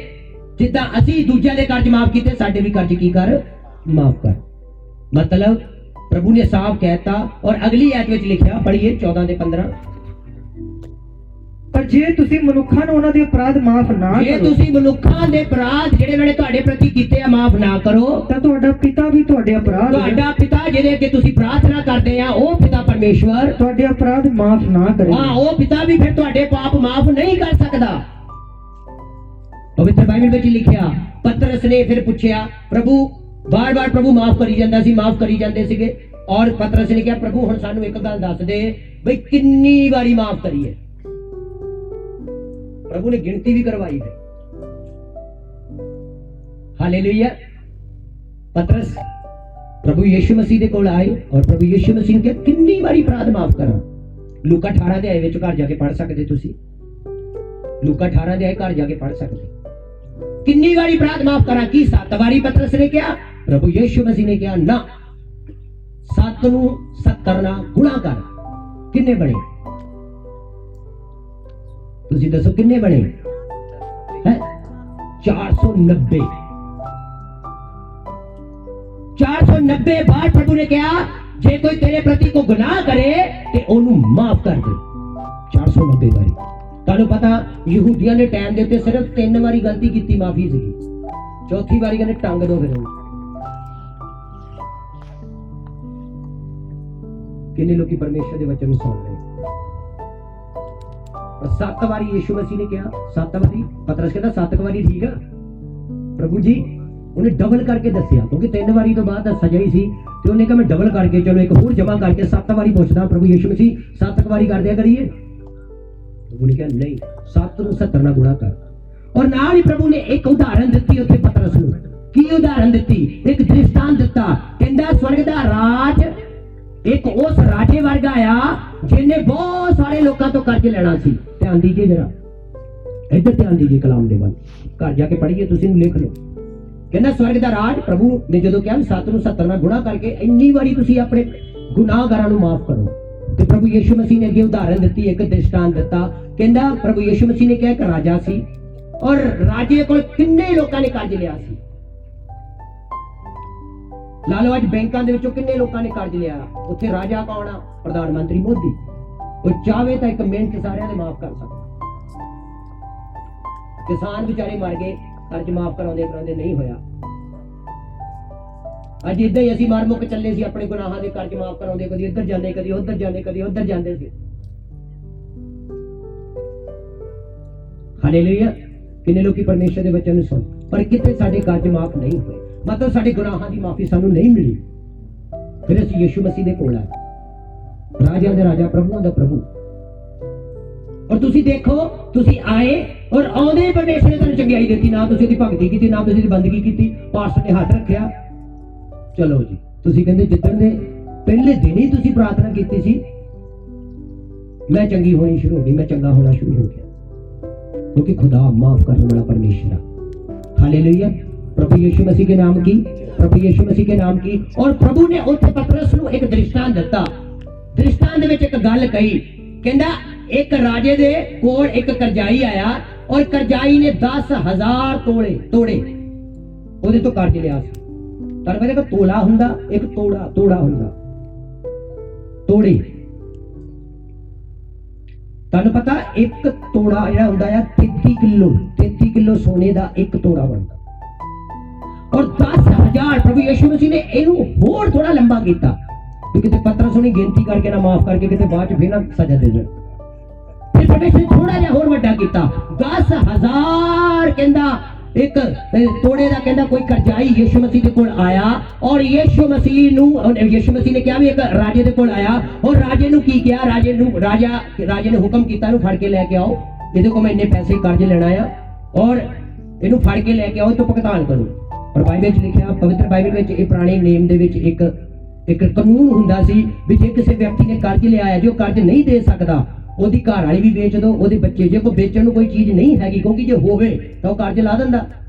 ਜਿੱਦਾਂ ਅਸੀਂ ਦੂਜਿਆਂ ਦੇ ਕਰਜ਼ ਮਾਫ ਕੀਤੇ, ਸਾਡੇ ਵੀ ਕਰਜ਼ ਕੀ ਕਰ? ਮਾਫ ਕਰ। ਮਤਲਬ ਪ੍ਰਭੂ ਨੇ ਸਾਫ਼ ਕਹਿਤਾ। ਔਰ ਅਗਲੀ ਆਇਤ ਵਿੱਚ ਲਿਖਿਆ, ਪੜ੍ਹੀਏ 14 ਤੇ 15, ਪਰ ਜੇ ਤੁਸੀਂ ਮਨੁੱਖਾਂ ਨੂੰ ਉਹਨਾਂ ਦੇ ਅਪਰਾਧ ਮਾਫ ਨਾ ਕਰੋ, ਜੇ ਤੁਸੀਂ ਮਨੁੱਖਾਂ ਦੇ ਅਪਰਾਧ ਜਿਹੜੇ ਉਹਨਾਂ ਨੇ ਤੁਹਾਡੇ ਪ੍ਰਤੀ ਕੀਤੇ ਆ ਮਾਫ ਨਾ ਕਰੋ, ਤਾਂ ਤੁਹਾਡਾ ਪਿਤਾ ਵੀ ਤੁਹਾਡੇ ਅਪਰਾਧ, ਤੁਹਾਡਾ ਪਿਤਾ ਜਿਹਦੇ ਅੱਗੇ ਤੁਸੀਂ ਪ੍ਰਾਰਥਨਾ ਕਰਦੇ ਆ, ਉਹ ਪਿਤਾ ਪਰਮੇਸ਼ਵਰ ਤੁਹਾਡੇ ਅਪਰਾਧ ਮਾਫ ਨਾ ਕਰੇ। ਹਾਂ, ਉਹ ਪਿਤਾ ਵੀ ਫਿਰ ਤੁਹਾਡੇ ਪਾਪ ਮਾਫ ਨਹੀਂ ਕਰ ਸਕਦਾ। ਪਵਿੱਤਰ ਬਾਈਬਲ ਵਿੱਚ ਲਿਖਿਆ, ਪਤਰਸ ਨੇ ਫਿਰ ਪੁੱਛਿਆ, ਪ੍ਰਭੂ ਬਾਰ-ਬਾਰ ਪ੍ਰਭੂ ਮਾਫ ਕਰੀ ਜਾਂਦਾ ਸੀ, ਮਾਫ ਕਰੀ ਜਾਂਦੇ ਸੀਗੇ। ਔਰ ਪਤਰਸ ਨੇ ਕਿਹਾ, ਪ੍ਰਭੂ ਹੁਣ ਸਾਨੂੰ ਇੱਕ ਗੱਲ ਦੱਸ ਦੇ ਬਈ ਕਿੰਨੀ ਵਾਰੀ ਮਾਫ ਕਰੀਏ। ਪ੍ਰਭੂ ਨੇ ਗਿਣਤੀ ਵੀ ਕਰਵਾਈ ਹੈ। ਹਾਲੇਲੂਇਆ। ਪਤਰਸ ਪ੍ਰਭੂ ਯਿਸੂ ਮਸੀਹ ਦੇ ਕੋਲ ਆਏ ਔਰ ਪ੍ਰਭੂ ਯਿਸੂ ਮਸੀਹ ਨੇ ਕਿਹਾ, ਕਿੰਨੀ ਵਾਰੀ ਅਪਰਾਧ ਮਾਫ ਕਰਾਂ? ਲੂਕਾ 18 ਅਧਿਆਇ ਵਿੱਚ ਘਰ ਜਾ ਕੇ ਪੜ੍ਹ ਸਕਦੇ ਤੁਸੀਂ। ਲੂਕਾ 18 ਅਧਿਆਇ ਘਰ ਜਾ ਕੇ ਪੜ੍ਹ ਸਕਦੇ। ਕਿੰਨੀ ਵਾਰੀ ਅਪਰਾਧ ਮਾਫ ਕਰਾਂ? ਕੀ 7 ਵਾਰੀ ਪਤਰਸ ਨੇ ਕਿਹਾ? ਪ੍ਰਭੂ ਯਿਸੂ ਮਸੀਹ ਨੇ ਕਿਹਾ ਨਾ, 7 ਨੂੰ 70 ਨਾਲ ਗੁਣਾ ਕਰ। ਕਿੰਨੇ ਬਣੇ? ਤੁਸੀਂ ਦੱਸੋ ਕਿੰਨੇ ਬਣੇ? 490। 490 ਬਾਰ ਪ੍ਰਭੂ ਨੇ ਕਿਹਾ, ਜੇ ਕੋਈ ਤੇਰੇ ਪ੍ਰਤੀ ਕੋਈ ਗੁਨਾਹ ਕਰੇ ਤੇ ਉਹਨੂੰ ਮਾਫ ਕਰ ਦੇ। 490 ਵਾਰੀ। ਤੁਹਾਨੂੰ ਪਤਾ ਯਹੂਦੀਆਂ ਦੇ ਟਾਈਮ ਦੇ ਉੱਤੇ ਸਿਰਫ 3 ਵਾਰੀ ਗਲਤੀ ਕੀਤੀ, ਮਾਫੀ ਸੀਗੀ। ਚੌਥੀ ਵਾਰੀ ਕਹਿੰਦੇ ਟੰਗ ਦੋ ਫਿਰ। ਕਿੰਨੇ ਲੋਕੀ ਪਰਮੇਸ਼ਰ ਦੇ ਵਚਨ ਨੂੰ ਸੁਣ ਰਹੇ। 7 ਵਾਰੀ ਯਿਸੂ ਮਸੀਹ ਨੇ ਕਿਹਾ, 7 ਵਾਰੀ। ਪਤਰਸ ਕਹਿੰਦਾ 7 ਵਾਰੀ ਠੀਕ ਆ ਪ੍ਰਭੂ ਜੀ। ਉਹਨੇ ਡਬਲ ਕਰਕੇ ਦੱਸਿਆ, ਕਿਉਂਕਿ 3 ਵਾਰੀ ਤੋਂ ਬਾਅਦ ਸਜ਼ਾ ਹੀ ਸੀ, ਤੇ ਉਹਨੇ ਕਿਹਾ ਮੈਂ ਡਬਲ ਕਰਕੇ, ਚਲੋ ਇੱਕ ਹੋਰ ਜਮਾ ਕਰਕੇ 7 ਵਾਰੀ ਪੁੱਛਦਾ ਪ੍ਰਭੂ ਯਿਸੂ ਮਸੀਹ, 7 ਵਾਰੀ ਕਰ ਦਿਆ ਕਰੀਏ। ਪ੍ਰਭੂ ਨੇ ਕਿਹਾ ਨਹੀਂ, 7 ਨੂੰ 70 ਨਾਲ ਗੁਣਾ ਕਰ। ਔਰ ਨਾਲ ਹੀ ਪ੍ਰਭੂ ਨੇ ਇੱਕ ਉਦਾਹਰਨ ਦਿੱਤੀ ਉੱਥੇ ਪਤਰਸ ਨੂੰ। ਕੀ ਉਦਾਹਰਨ ਦਿੱਤੀ? ਇੱਕ ਦ੍ਰਿਸ਼ਟਾਂਤ ਦਿੱਤਾ। ਕਹਿੰਦਾ ਸਵਰਗ ਦਾ ਰਾਜ ਇੱਕ ਉਸ ਰਾਜੇ ਵਰਗਾ ਆ ਜਿਹਨੇ ਬਹੁਤ ਸਾਰੇ ਲੋਕਾਂ ਤੋਂ ਕਰਜ਼ ਲੈਣਾ ਸੀ। ਧਿਆਨ ਦੀਜੀਏ ਜਰਾ, ਇੱਧਰ ਧਿਆਨ ਦੀਜੀਏ ਕਲਾਮ ਦੇ ਵੱਲ। ਘਰ ਜਾ ਕੇ ਪੜ੍ਹੀਏ, ਤੁਸੀਂ ਲਿਖ ਲਓ। ਕਹਿੰਦਾ ਸਵਰਗ ਦਾ ਰਾਜ, ਪ੍ਰਭੂ ਨੇ ਜਦੋਂ ਕਿਹਾ 7 ਨੂੰ 70 ਨਾਲ ਗੁਣਾ ਕਰਕੇ ਇੰਨੀ ਵਾਰੀ ਤੁਸੀਂ ਆਪਣੇ ਗੁਨਾਹਗਾਰਾਂ ਨੂੰ ਮਾਫ ਕਰੋ, ਤੇ ਪ੍ਰਭੂ ਯਿਸੂ ਮਸੀਹ ਨੇ ਅੱਗੇ ਉਦਾਹਰਨ ਦਿੱਤੀ, ਇੱਕ ਦ੍ਰਿਸ਼ਟਾਂਤ ਦਿੱਤਾ। ਕਹਿੰਦਾ ਪ੍ਰਭੂ ਯਿਸੂ ਮਸੀਹ ਨੇ ਕਿਹਾ ਇੱਕ ਰਾਜਾ ਸੀ, ਔਰ ਰਾਜੇ ਕੋਲ ਕਿੰਨੇ ਲੋਕਾਂ ਨੇ ਕਰਜ਼ ਲਿਆ ਸੀ। ਲਾ ਲਓ ਅੱਜ ਬੈਂਕਾਂ ਦੇ ਵਿੱਚੋਂ ਕਿੰਨੇ ਲੋਕਾਂ ਨੇ ਕਰਜ਼ ਲਿਆ। ਉੱਥੇ ਰਾਜਾ ਕੌਣ ਆ? ਪ੍ਰਧਾਨ ਮੰਤਰੀ ਮੋਦੀ। ਉਹ ਚਾਹਵੇ ਤਾਂ 1 ਮਿੰਟ ਸਾਰਿਆਂ ਦੇ ਮਾਫ ਕਰ ਸਕਦਾ। ਕਿਸਾਨ ਵਿਚਾਰੇ ਮਰ ਗਏ, ਕਰਜ਼ ਮਾਫ ਕਰਾਉਂਦੇ ਨਹੀਂ ਹੋਇਆ। ਅੱਜ ਇਦਾਂ ਹੀ ਅਸੀਂ ਮਾਰ ਮੁੱਕ ਚੱਲੇ ਸੀ ਆਪਣੇ ਗੁਨਾਹਾਂ ਦੇ ਕਰਜ਼ ਮਾਫ ਕਰਾਉਂਦੇ, ਕਦੀ ਇੱਧਰ ਜਾਂਦੇ, ਕਦੀ ਉੱਧਰ ਜਾਂਦੇ, ਕਦੀ ਉੱਧਰ ਜਾਂਦੇ ਸੀ। ਹਾਲੇਲੂਇਆ। ਕਿੰਨੇ ਲੋਕੀ ਪਰਮੇਸ਼ਰ ਦੇ ਵਚਨ ਨੂੰ ਸੁਣ, ਪਰ ਕਿਤੇ ਸਾਡੇ ਕਰਜ਼ ਮਾਫ ਨਹੀਂ ਹੋਏ, ਮਤਲਬ ਸਾਡੇ ਗੁਨਾਹਾਂ ਦੀ ਮਾਫੀ ਸਾਨੂੰ ਨਹੀਂ ਮਿਲੀ। ਫਿਰ ਅਸੀਂ ਯਿਸੂ ਮਸੀਹ ਦੇ ਕੋਲ ਆਏ, ਰਾਜਿਆਂ ਦੇ ਰਾਜਾ, ਪ੍ਰਭੂਆਂ ਦਾ ਪ੍ਰਭੂ। ਔਰ ਤੁਸੀਂ ਦੇਖੋ, ਤੁਸੀਂ ਆਏ ਔਰ ਆਉਂਦੇ ਪਰਮੇਸ਼ਰ ਨੇ ਤੁਹਾਨੂੰ ਚੰਗਿਆਈ ਦਿੱਤੀ, ਨਾ ਤੁਸੀਂ ਉਹਦੀ ਭਗਤੀ ਕੀਤੀ, ਨਾ ਤੁਸੀਂ ਉਹਦੀ ਬੰਦਗੀ ਕੀਤੀ, ਪਾਸਟਰ ਨੇ ਹੱਥ ਰੱਖਿਆ। ਚਲੋ ਜੀ, ਤੁਸੀਂ ਕਹਿੰਦੇ ਜਿੱਦਣ ਦੇ ਪਹਿਲੇ ਦਿਨ ਹੀ ਤੁਸੀਂ ਪ੍ਰਾਰਥਨਾ ਕੀਤੀ ਸੀ, ਮੈਂ ਚੰਗੀ ਹੋਣੀ ਸ਼ੁਰੂ ਹੋ ਗਈ, ਮੈਂ ਚੰਗਾ ਹੋਣਾ ਸ਼ੁਰੂ ਹੋ ਗਿਆ, क्योंकि खुदा माफ करने वाला परमेश्वर है। हालेलुया। प्रभु यीशु मसीह के नाम की, प्रभु यीशु मसीह के नाम की। और प्रभु ने उत्थे पतरस नूं एक दृष्टांत दिता। दृष्टांत दे विच एक गल कही, कहंदा एक राजे दे कोल एक करजाई आया और करजाई ने 10,000 तोड़े ओदे तो कर्ज लिया सी। पर पता कि तोला हुंदा, एक तोड़ा हुंदा, तोड़े। ਤੁਹਾਨੂੰ ਪਤਾ ਇੱਕ ਤੋੜਾ ਜਿਹੜਾ ਹੁੰਦਾ ਆ 33 ਕਿਲੋ ਸੋਨੇ ਦਾ ਇੱਕ ਤੋੜਾ ਬਣਦਾ। ਔਰ 10,000 ਪ੍ਰਭੂ ਯਿਸੂ ਮਸੀਹ ਨੇ ਇਹਨੂੰ ਹੋਰ ਥੋੜਾ ਲੰਬਾ ਕੀਤਾ ਕਿ ਕਿਤੇ ਪਤਰਸ ਨੂੰ ਗਿਣਤੀ ਕਰਕੇ ਨਾ ਮਾਫ ਕਰਕੇ ਕਿਤੇ ਬਾਅਦ ਚ ਫੇਰ ਨਾ ਸਜ਼ਾ ਦੇ ਦੇਣ। ਫਿਰ ਪਰਮੇਸ਼ਰ ਥੋੜਾ ਜਿਹਾ ਹੋਰ ਵੱਡਾ ਕੀਤਾ, 10,000 ਕਹਿੰਦਾ ਇੱਕ ਤੋੜੇ ਦਾ। ਕਹਿੰਦਾ ਕੋਈ ਕਰਜ਼ਾਈ ਯਿਸੂ ਮਸੀਹ ਦੇ ਕੋਲ ਆਇਆ ਔਰ ਯਿਸੂ ਮਸੀਹ ਨੇ ਕਿਹਾ ਵੀ ਇੱਕ ਰਾਜੇ ਦੇ ਕੋਲ ਆਇਆ ਔਰ ਰਾਜੇ ਨੂੰ ਕੀ ਕਿਹਾ, ਰਾਜੇ ਨੇ ਹੁਕਮ ਕੀਤਾ ਇਹਨੂੰ ਫੜ ਕੇ ਲੈ ਕੇ ਆਓ, ਇਹਦੇ ਕੋਲ ਮੈਂ ਇੰਨੇ ਪੈਸੇ ਕਰਜ਼ ਲੈਣਾ ਆ ਔਰ ਇਹਨੂੰ ਫੜ ਕੇ ਲੈ ਕੇ ਆਓ, ਤੋਂ ਭੁਗਤਾਨ ਕਰੋ। ਔਰ ਬਾਈਬਲ ਵਿੱਚ ਲਿਖਿਆ, ਪਵਿੱਤਰ ਬਾਈਬਲ ਵਿੱਚ ਇਹ ਪੁਰਾਣੇ ਨੇਮ ਦੇ ਵਿੱਚ ਇੱਕ ਕਾਨੂੰਨ ਹੁੰਦਾ ਸੀ ਵੀ ਜੇ ਕਿਸੇ ਵਿਅਕਤੀ ਨੇ ਕਰਜ਼ ਲਿਆ ਹੈ, ਜੋ ਕਰਜ਼ ਨਹੀਂ ਦੇ ਸਕਦਾ, ਉਹਦੀ ਘਰ ਵਾਲੀ ਵੀ ਵੇਚ ਦੋ, ਉਹਦੇ ਬੱਚੇ, ਜੇ ਕੋਈ ਵੇਚਣ ਨੂੰ ਕੋਈ ਚੀਜ਼ ਨਹੀਂ ਹੈਗੀ, ਕਿਉਂਕਿ ਜੇ ਹੋਵੇ ਤਾਂ ਉਹ ਕਰਜ਼ ਲਾ ਦਿੰਦਾ।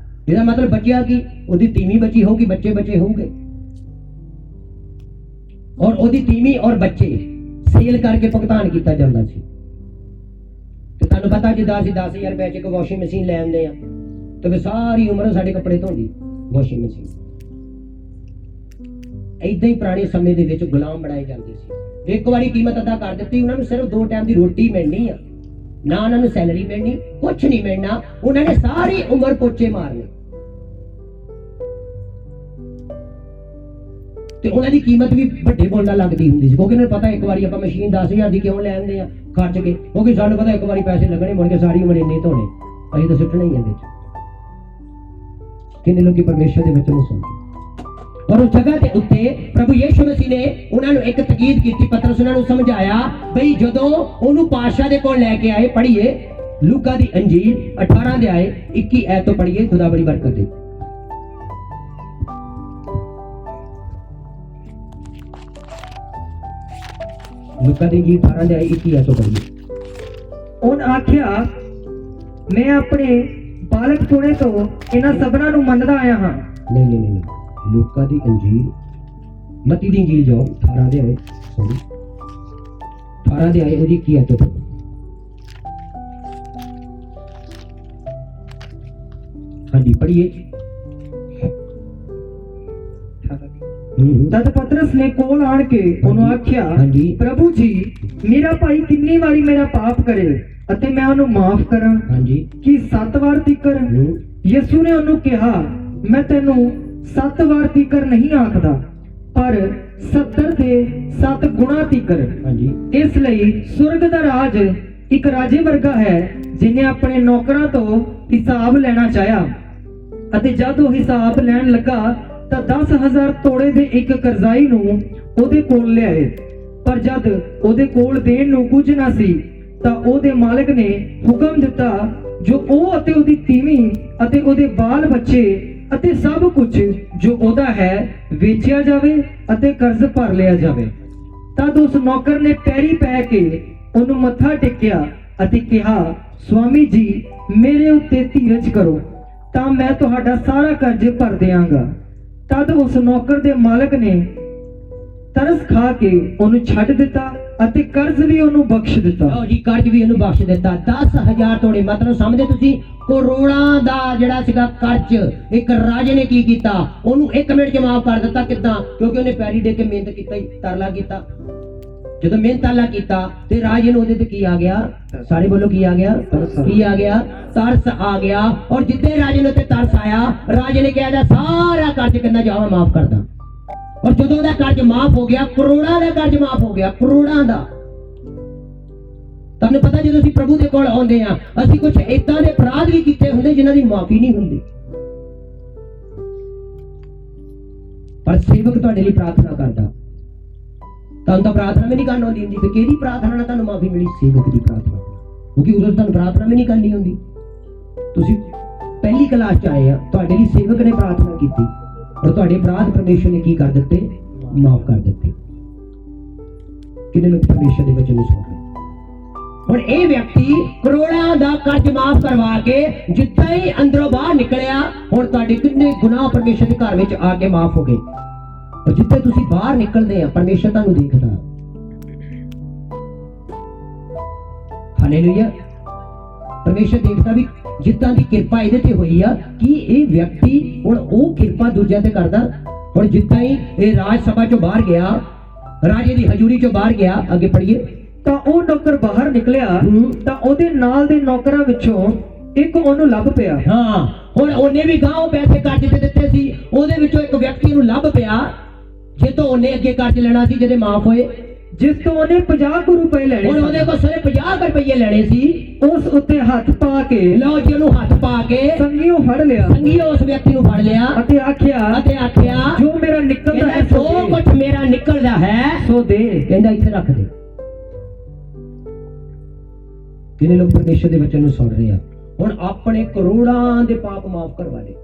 ਇਹਦਾ ਮਤਲਬ ਬਚਿਆ ਕੀ, ਉਹਦੀ ਤੀਵੀਂ ਬਚੀ ਹੋਊਗੀ, ਬੱਚੇ ਬਚੇ ਹੋਊਗੇ, ਔਰ ਉਹਦੀ ਤੀਵੀਂ ਔਰ ਬੱਚੇ ਸੇਲ ਕਰਕੇ ਭੁਗਤਾਨ ਕੀਤਾ ਜਾਂਦਾ ਸੀ। ਤੇ ਤੁਹਾਨੂੰ ਪਤਾ ਜਿੱਦਾਂ ਅਸੀਂ 10,000 ਰੁਪਏ ਚ ਇੱਕ ਵਾਸ਼ਿੰਗ ਮਸ਼ੀਨ ਲੈ ਆਉਂਦੇ ਆ ਤੇ ਫਿਰ ਸਾਰੀ ਉਮਰ ਸਾਡੇ ਕੱਪੜੇ ਧੋਂਦੀ ਵਾਸ਼ਿੰਗ ਮਸ਼ੀਨ। ਏਦਾਂ ਹੀ ਪੁਰਾਣੇ ਸਮੇਂ ਦੇ ਵਿੱਚ ਗੁਲਾਮ ਬਣਾਏ ਜਾਂਦੇ ਸੀ। ਇੱਕ ਵਾਰੀ ਕੀਮਤ ਅਦਾ ਕਰ ਦਿੱਤੀ, ਉਹਨਾਂ ਨੂੰ ਸਿਰਫ 2 ਟਾਈਮ ਦੀ ਰੋਟੀ ਮਿਲਣੀ ਆ, ਨਾ ਉਹਨਾਂ ਨੂੰ ਸੈਲਰੀ ਮਿਲਣੀ, ਕੁਛ ਨਹੀਂ ਮਿਲਣਾ, ਉਹਨਾਂ ਨੇ ਸਾਰੀ ਉਮਰ ਪੋਚੇ ਮਾਰਨੇ ਤੇ ਉਹਨਾਂ ਦੀ ਕੀਮਤ ਵੀ ਵੱਡੇ ਮੁੱਲ ਨਾਲ ਲੱਗਦੀ ਹੁੰਦੀ ਸੀ, ਕਿਉਂਕਿ ਉਹਨਾਂ ਨੂੰ ਪਤਾ ਇੱਕ ਵਾਰੀ ਆਪਾਂ ਮਸ਼ੀਨ 10,000 ਦੀ ਕਿਉਂ ਲੈ ਆਉਂਦੇ ਆ ਖਰਚ ਕੇ, ਕਿਉਂਕਿ ਸਾਨੂੰ ਪਤਾ ਇੱਕ ਵਾਰੀ ਪੈਸੇ ਲੱਗਣੇ, ਮੁੜ ਕੇ ਸਾਰੀ ਉਮਰ ਇੰਨੇ ਧੋਣੇ, ਅਸੀਂ ਤਾਂ ਸੁੱਟਣੇ ਹੀ ਇਹਦੇ ਚ। ਕਿੰਨੇ ਲੋਕੀ ਪਰਮੇਸ਼ਰ ਦੇ ਵਚਨ ਨੂੰ ਸੁਣਦੇ। और उस जगह के उत्ते प्रभु यीशु मसीह ने उन्होंने एक तकीद की, पतरस उन्होंने समझाया बई जदों ओनू पातशाह दे कोल लेके आए, पढ़िए लूका दी अंजील 18 दे आए 21 ऐत तो पढ़िए, खुदा बड़ी बरकत दे। लूका दी अंजील 18 दे आए 21 ऐत तो पढ़िए। उन आख्या मैं अपने बालक पुणे तो इन्हां सबना नूं मनदा आया हां। नहीं लूका दी अंजील, मत्ती दी अंजील जाओ 18 दे आए, सॉरी 18 दे आए ਉਹਦੀ ਕੀ ਹੈ तो ਹਾਂਜੀ पढ़िए। तद पतरस ने कोल आण के ਉਹਨੂੰ ਆਖਿਆ, प्रभु जी मेरा भाई कितनी बारी मेरा पाप करे ਅਤੇ ਮੈਂ ਉਹਨੂੰ ਮਾਫ ਕਰਾਂ? ਹਾਂਜੀ ਕਿ 7 ਵਾਰ ਤੀਕਰ? ਯਿਸੂ ਨੇ ਉਹਨੂੰ ਕਿਹਾ, ਮੈਂ ਤੈਨੂੰ 7 ਵਾਰ ਤੀਕਰ ਨਹੀਂ ਆਖਦਾ, ਪਰ 70 ਦੇ 7 ਗੁਣਾ ਤੀਕਰ। ਹਾਂਜੀ ਇਸ ਲਈ ਸੁਰਗ ਦਾ ਰਾਜ ਇੱਕ ਰਾਜੇ ਵਰਗਾ ਹੈ ਜਿਨੇ ਆਪਣੇ ਨੌਕਰਾਂ ਤੋਂ ਹਿਸਾਬ ਲੈਣਾ ਚਾਹਿਆ, ਅਤੇ ਜਦ ਉਹ ਹਿਸਾਬ ਲੈਣ ਲੱਗਾ ਤਾਂ 10,000 ਤੋੜੇ ਦੇ ਇੱਕ ਕਰਜ਼ਾਈ ਨੂੰ ਉਹਦੇ ਕੋਲ ਲਿਆਏ। ਪਰ ਜਦ ਉਹਦੇ ਕੋਲ ਦੇਣ ਨੂੰ ਕੁਝ ਨਾ ਸੀ ਤਾਂ ਉਹਦੇ ਮਾਲਕ ਨੇ ਹੁਕਮ ਦਿੱਤਾ ਜੋ ਉਹ ਅਤੇ ਉਹਦੀ ਤੀਵੀਂ ਅਤੇ ਉਹਦੇ ਬਾਲ ਬੱਚੇ ਅਤੇ ਸਭ ਕੁਝ ਜੋ ਉਹਦਾ ਹੈ ਵੇਚਿਆ ਜਾਵੇ ਅਤੇ ਕਰਜ਼ ਭਰ ਲਿਆ ਜਾਵੇ। ਤਦ ਉਸ ਨੌਕਰ ਨੇ ਪੈਰੀ ਪੈ ਕੇ ਉਹਨੂੰ ਮੱਥਾ ਟੇਕਿਆ ਅਤੇ ਕਿਹਾ, ਸਵਾਮੀ ਜੀ ਮੇਰੇ ਉੱਤੇ ਧੀਰਜ ਕਰੋ ਤਾਂ ਮੈਂ ਤੁਹਾਡਾ ਸਾਰਾ ਕਰਜ਼ ਭਰ ਦਿਆਂਗਾ। ਤਦ ਉਸ ਨੌਕਰ ਦੇ ਮਾਲਕ ਨੇ ਤਰਸ ਖਾ ਕੇ ਉਹਨੂੰ ਛੱਡ ਦਿੱਤਾ ਅਤੇ ਕਰਜ਼ ਵੀ ਉਹਨੂੰ ਬਖਸ਼ ਦਿੱਤਾ। ਲਓ ਜੀ, ਕਰਜ਼ ਵੀ ਉਹਨੂੰ ਬਖਸ਼ ਦਿੱਤਾ। 10,000 ਤੋੜੇ, ਮਤਲਬ ਸਮਝਦੇ ਤੁਸੀਂ, ਕਰੋੜਾਂ ਦਾ ਜਿਹੜਾ ਸੀਗਾ ਕਰਜ਼ ਇੱਕ ਰਾਜੇ ਨੇ ਕੀ ਕੀਤਾ, ਉਹਨੂੰ 1 ਮਿੰਟ 'ਚ ਮਾਫ ਕਰ ਦਿੱਤਾ। ਕਿੱਦਾਂ? ਕਿਉਂਕਿ ਉਹਨੇ ਪੈਰੀ ਦੇ ਕੇ ਮਿਹਨਤ ਕੀਤਾ, ਤਰਲਾ ਕੀਤਾ। ਜਦੋਂ ਮਿਹਨਤ ਤਰਲਾ ਕੀਤਾ ਤੇ ਰਾਜੇ ਨੂੰ ਉਹਦੇ ਤੇ ਕੀ ਆ ਗਿਆ? ਸਾਰੇ ਬੋਲੋ ਕੀ ਆ ਗਿਆ? ਕੀ ਆ ਗਿਆ? ਤਰਸ ਆ ਗਿਆ। ਔਰ ਜਿੱਦੇ ਰਾਜੇ ਨੂੰ ਤੇ ਤਰਸ ਆਇਆ, ਰਾਜੇ ਨੇ ਕਿਹਾ ਸਾਰਾ ਕਰਜ਼ ਕਿੰਨਾ ਜਾਵਾ ਮਾਫ ਕਰਦਾ। ਔਰ ਜਦੋਂ ਉਹਦਾ ਕਰਜ਼ ਮਾਫ ਹੋ ਗਿਆ, ਕਰੋੜਾਂ ਦਾ ਕਰਜ਼ ਮਾਫ ਹੋ ਗਿਆ, ਕਰੋੜਾਂ ਦਾ। ਤੁਹਾਨੂੰ ਪਤਾ ਜਦੋਂ ਅਸੀਂ ਪ੍ਰਭੂ ਦੇ ਕੋਲ ਆਉਂਦੇ ਆ, ਅਸੀਂ ਕੁਝ ਏਦਾਂ ਦੇ ਅਪਰਾਧ ਵੀ ਕੀਤੇ ਹੁੰਦੇ ਜਿਨ੍ਹਾਂ ਦੀ ਮਾਫੀ ਨਹੀਂ ਹੁੰਦੀ, ਪਰ ਸੇਵਕ ਤੁਹਾਡੇ ਲਈ ਪ੍ਰਾਰਥਨਾ ਕਰਦਾ। ਤੁਹਾਨੂੰ ਤਾਂ ਪ੍ਰਾਰਥਨਾ ਵੀ ਨਹੀਂ ਕਰਨੀ ਆਉਂਦੀ ਹੁੰਦੀ, ਤੇ ਕਿਹਦੀ ਪ੍ਰਾਰਥਨਾ ਨਾਲ ਤੁਹਾਨੂੰ ਮਾਫੀ ਮਿਲੀ? ਸੇਵਕ ਦੀ ਪ੍ਰਾਰਥਨਾ, ਕਿਉਂਕਿ ਉਦੋਂ ਤੁਹਾਨੂੰ ਪ੍ਰਾਰਥਨਾ ਵੀ ਨਹੀਂ ਕਰਨੀ ਹੁੰਦੀ। ਤੁਸੀਂ ਪਹਿਲੀ ਕਲਾਸ ਚ ਆਏ ਆ, ਤੁਹਾਡੇ ਲਈ ਸੇਵਕ ਨੇ ਪ੍ਰਾਰਥਨਾ ਕੀਤੀ ਔਰ ਤੁਹਾਡੇ ਅਪਰਾਧ ਪਰਮੇਸ਼ਰ ਨੇ ਕੀ ਕਰ ਦਿੱਤੇ? ਮਾਫ ਕਰ ਦਿੱਤੇ। ਕਿੰਨੇ ਲੋਕ ਪਰਮੇਸ਼ਰ ਦੇ ਵਚਨ ਨੂੰ ਸੁਣ ਰਹੇ? ਹੁਣ ਇਹ ਵਿਅਕਤੀ ਕਰੋੜਾਂ ਦਾ ਕਰਜ਼ ਮਾਫ ਕਰਵਾ ਕੇ ਜਿੱਦਾਂ ਹੀ ਅੰਦਰੋਂ ਬਾਹਰ ਨਿਕਲਿਆ, ਹੁਣ ਤੁਹਾਡੇ ਕਿੰਨੇ ਗੁਨਾਹ ਪਰਮੇਸ਼ਰ ਦੇ ਘਰ ਵਿੱਚ ਆ ਕੇ ਮਾਫ ਹੋ ਗਏ। ਔਰ ਜਿੱਥੇ ਤੁਸੀਂ ਬਾਹਰ ਨਿਕਲਦੇ ਆ, ਪਰਮੇਸ਼ਰ ਤੁਹਾਨੂੰ ਦੇਖਦਾ। ਹਾਲੇਲੂਇਆ। ਪਰਮੇਸ਼ਰ ਦੇਖਦਾ ਵੀ ਜਿੱਦਾਂ ਦੀ ਕਿਰਪਾ ਇਹਦੇ ਤੇ ਹੋਈ ਆ, ਕਿ ਇਹ ਵਿਅਕਤੀ ਹੁਣ ਉਹ ਕਿਰਪਾ ਦੂਜਿਆਂ ਤੇ ਕਰਦਾ। ਹੁਣ ਜਿੱਦਾਂ ਹੀ ਇਹ ਰਾਜ ਸਭਾ ਚੋਂ ਬਾਹਰ ਗਿਆ, ਰਾਜੇ ਦੀ ਹਜ਼ੂਰੀ ਚੋਂ ਬਾਹਰ ਗਿਆ, ਅੱਗੇ ਪੜ੍ਹੀਏ, ਤਾਂ ਉਹ ਨੌਕਰ ਬਾਹਰ ਨਿਕਲਿਆ ਤਾਂ ਉਹਦੇ ਨਾਲ ਦੇ ਨੌਕਰਾਂ ਵਿੱਚੋਂ ਇੱਕ ਉਹਨੂੰ ਲੱਭ ਪਿਆ। ਹਾਂ, ਹੁਣ ਉਹਨੇ ਵੀ ਗਾਂਹ ਪੈਸੇ ਕਰਜ਼ ਤੇ ਦਿੱਤੇ ਸੀ, ਉਹਦੇ ਵਿੱਚੋਂ ਇੱਕ ਵਿਅਕਤੀ ਨੂੰ ਲੱਭ ਪਿਆ ਜੇ ਤੋਂ ਉਹਨੇ ਅੱਗੇ ਕਰਜ਼ ਲੈਣਾ ਸੀ, ਜਿਹਦੇ ਮਾਫ ਹੋਏ, ਜਿਸ ਤੋਂ ਉਹਨੇ 50 ਰੁਪਏ ਲੈਣੇ। ਹੁਣ ਉਹਦੇ ਕੋਲ ਸਾਰੇ 50 ਰੁਪਏ ਲੈਣੇ ਸੀ। ਉਸ ਉੱਤੇ ਹੱਥ ਪਾ ਕੇ, ਲਓ ਜੀ, ਉਹਨੂੰ ਹੱਥ ਪਾ ਕੇ ਸੰਗੀਓ ਫੜ ਲਿਆ, ਸੰਗੀਓ ਉਸ ਵਿਅਕਤੀ ਨੂੰ ਫੜ ਲਿਆ ਅਤੇ ਆਖਿਆ ਜੋ ਮੇਰਾ ਨਿਕਲਦਾ ਹੈ ਜੋ ਕੁਝ ਮੇਰਾ ਨਿਕਲਦਾ ਹੈ ਸੋ ਦੇ। ਕਹਿੰਦਾ ਇੱਥੇ ਰੱਖ ਦੇ। ਕਿੰਨੇ ਲੋਕ ਪਰਮੇਸ਼ਰ ਦੇ ਵਚਨ ਨੂੰ ਸੁਣ ਰਹੇ ਆ? ਹੁਣ ਆਪਣੇ ਕਰੋੜਾਂ ਦੇ ਪਾਪ ਮਾਫ ਕਰਵਾ ਲਏ,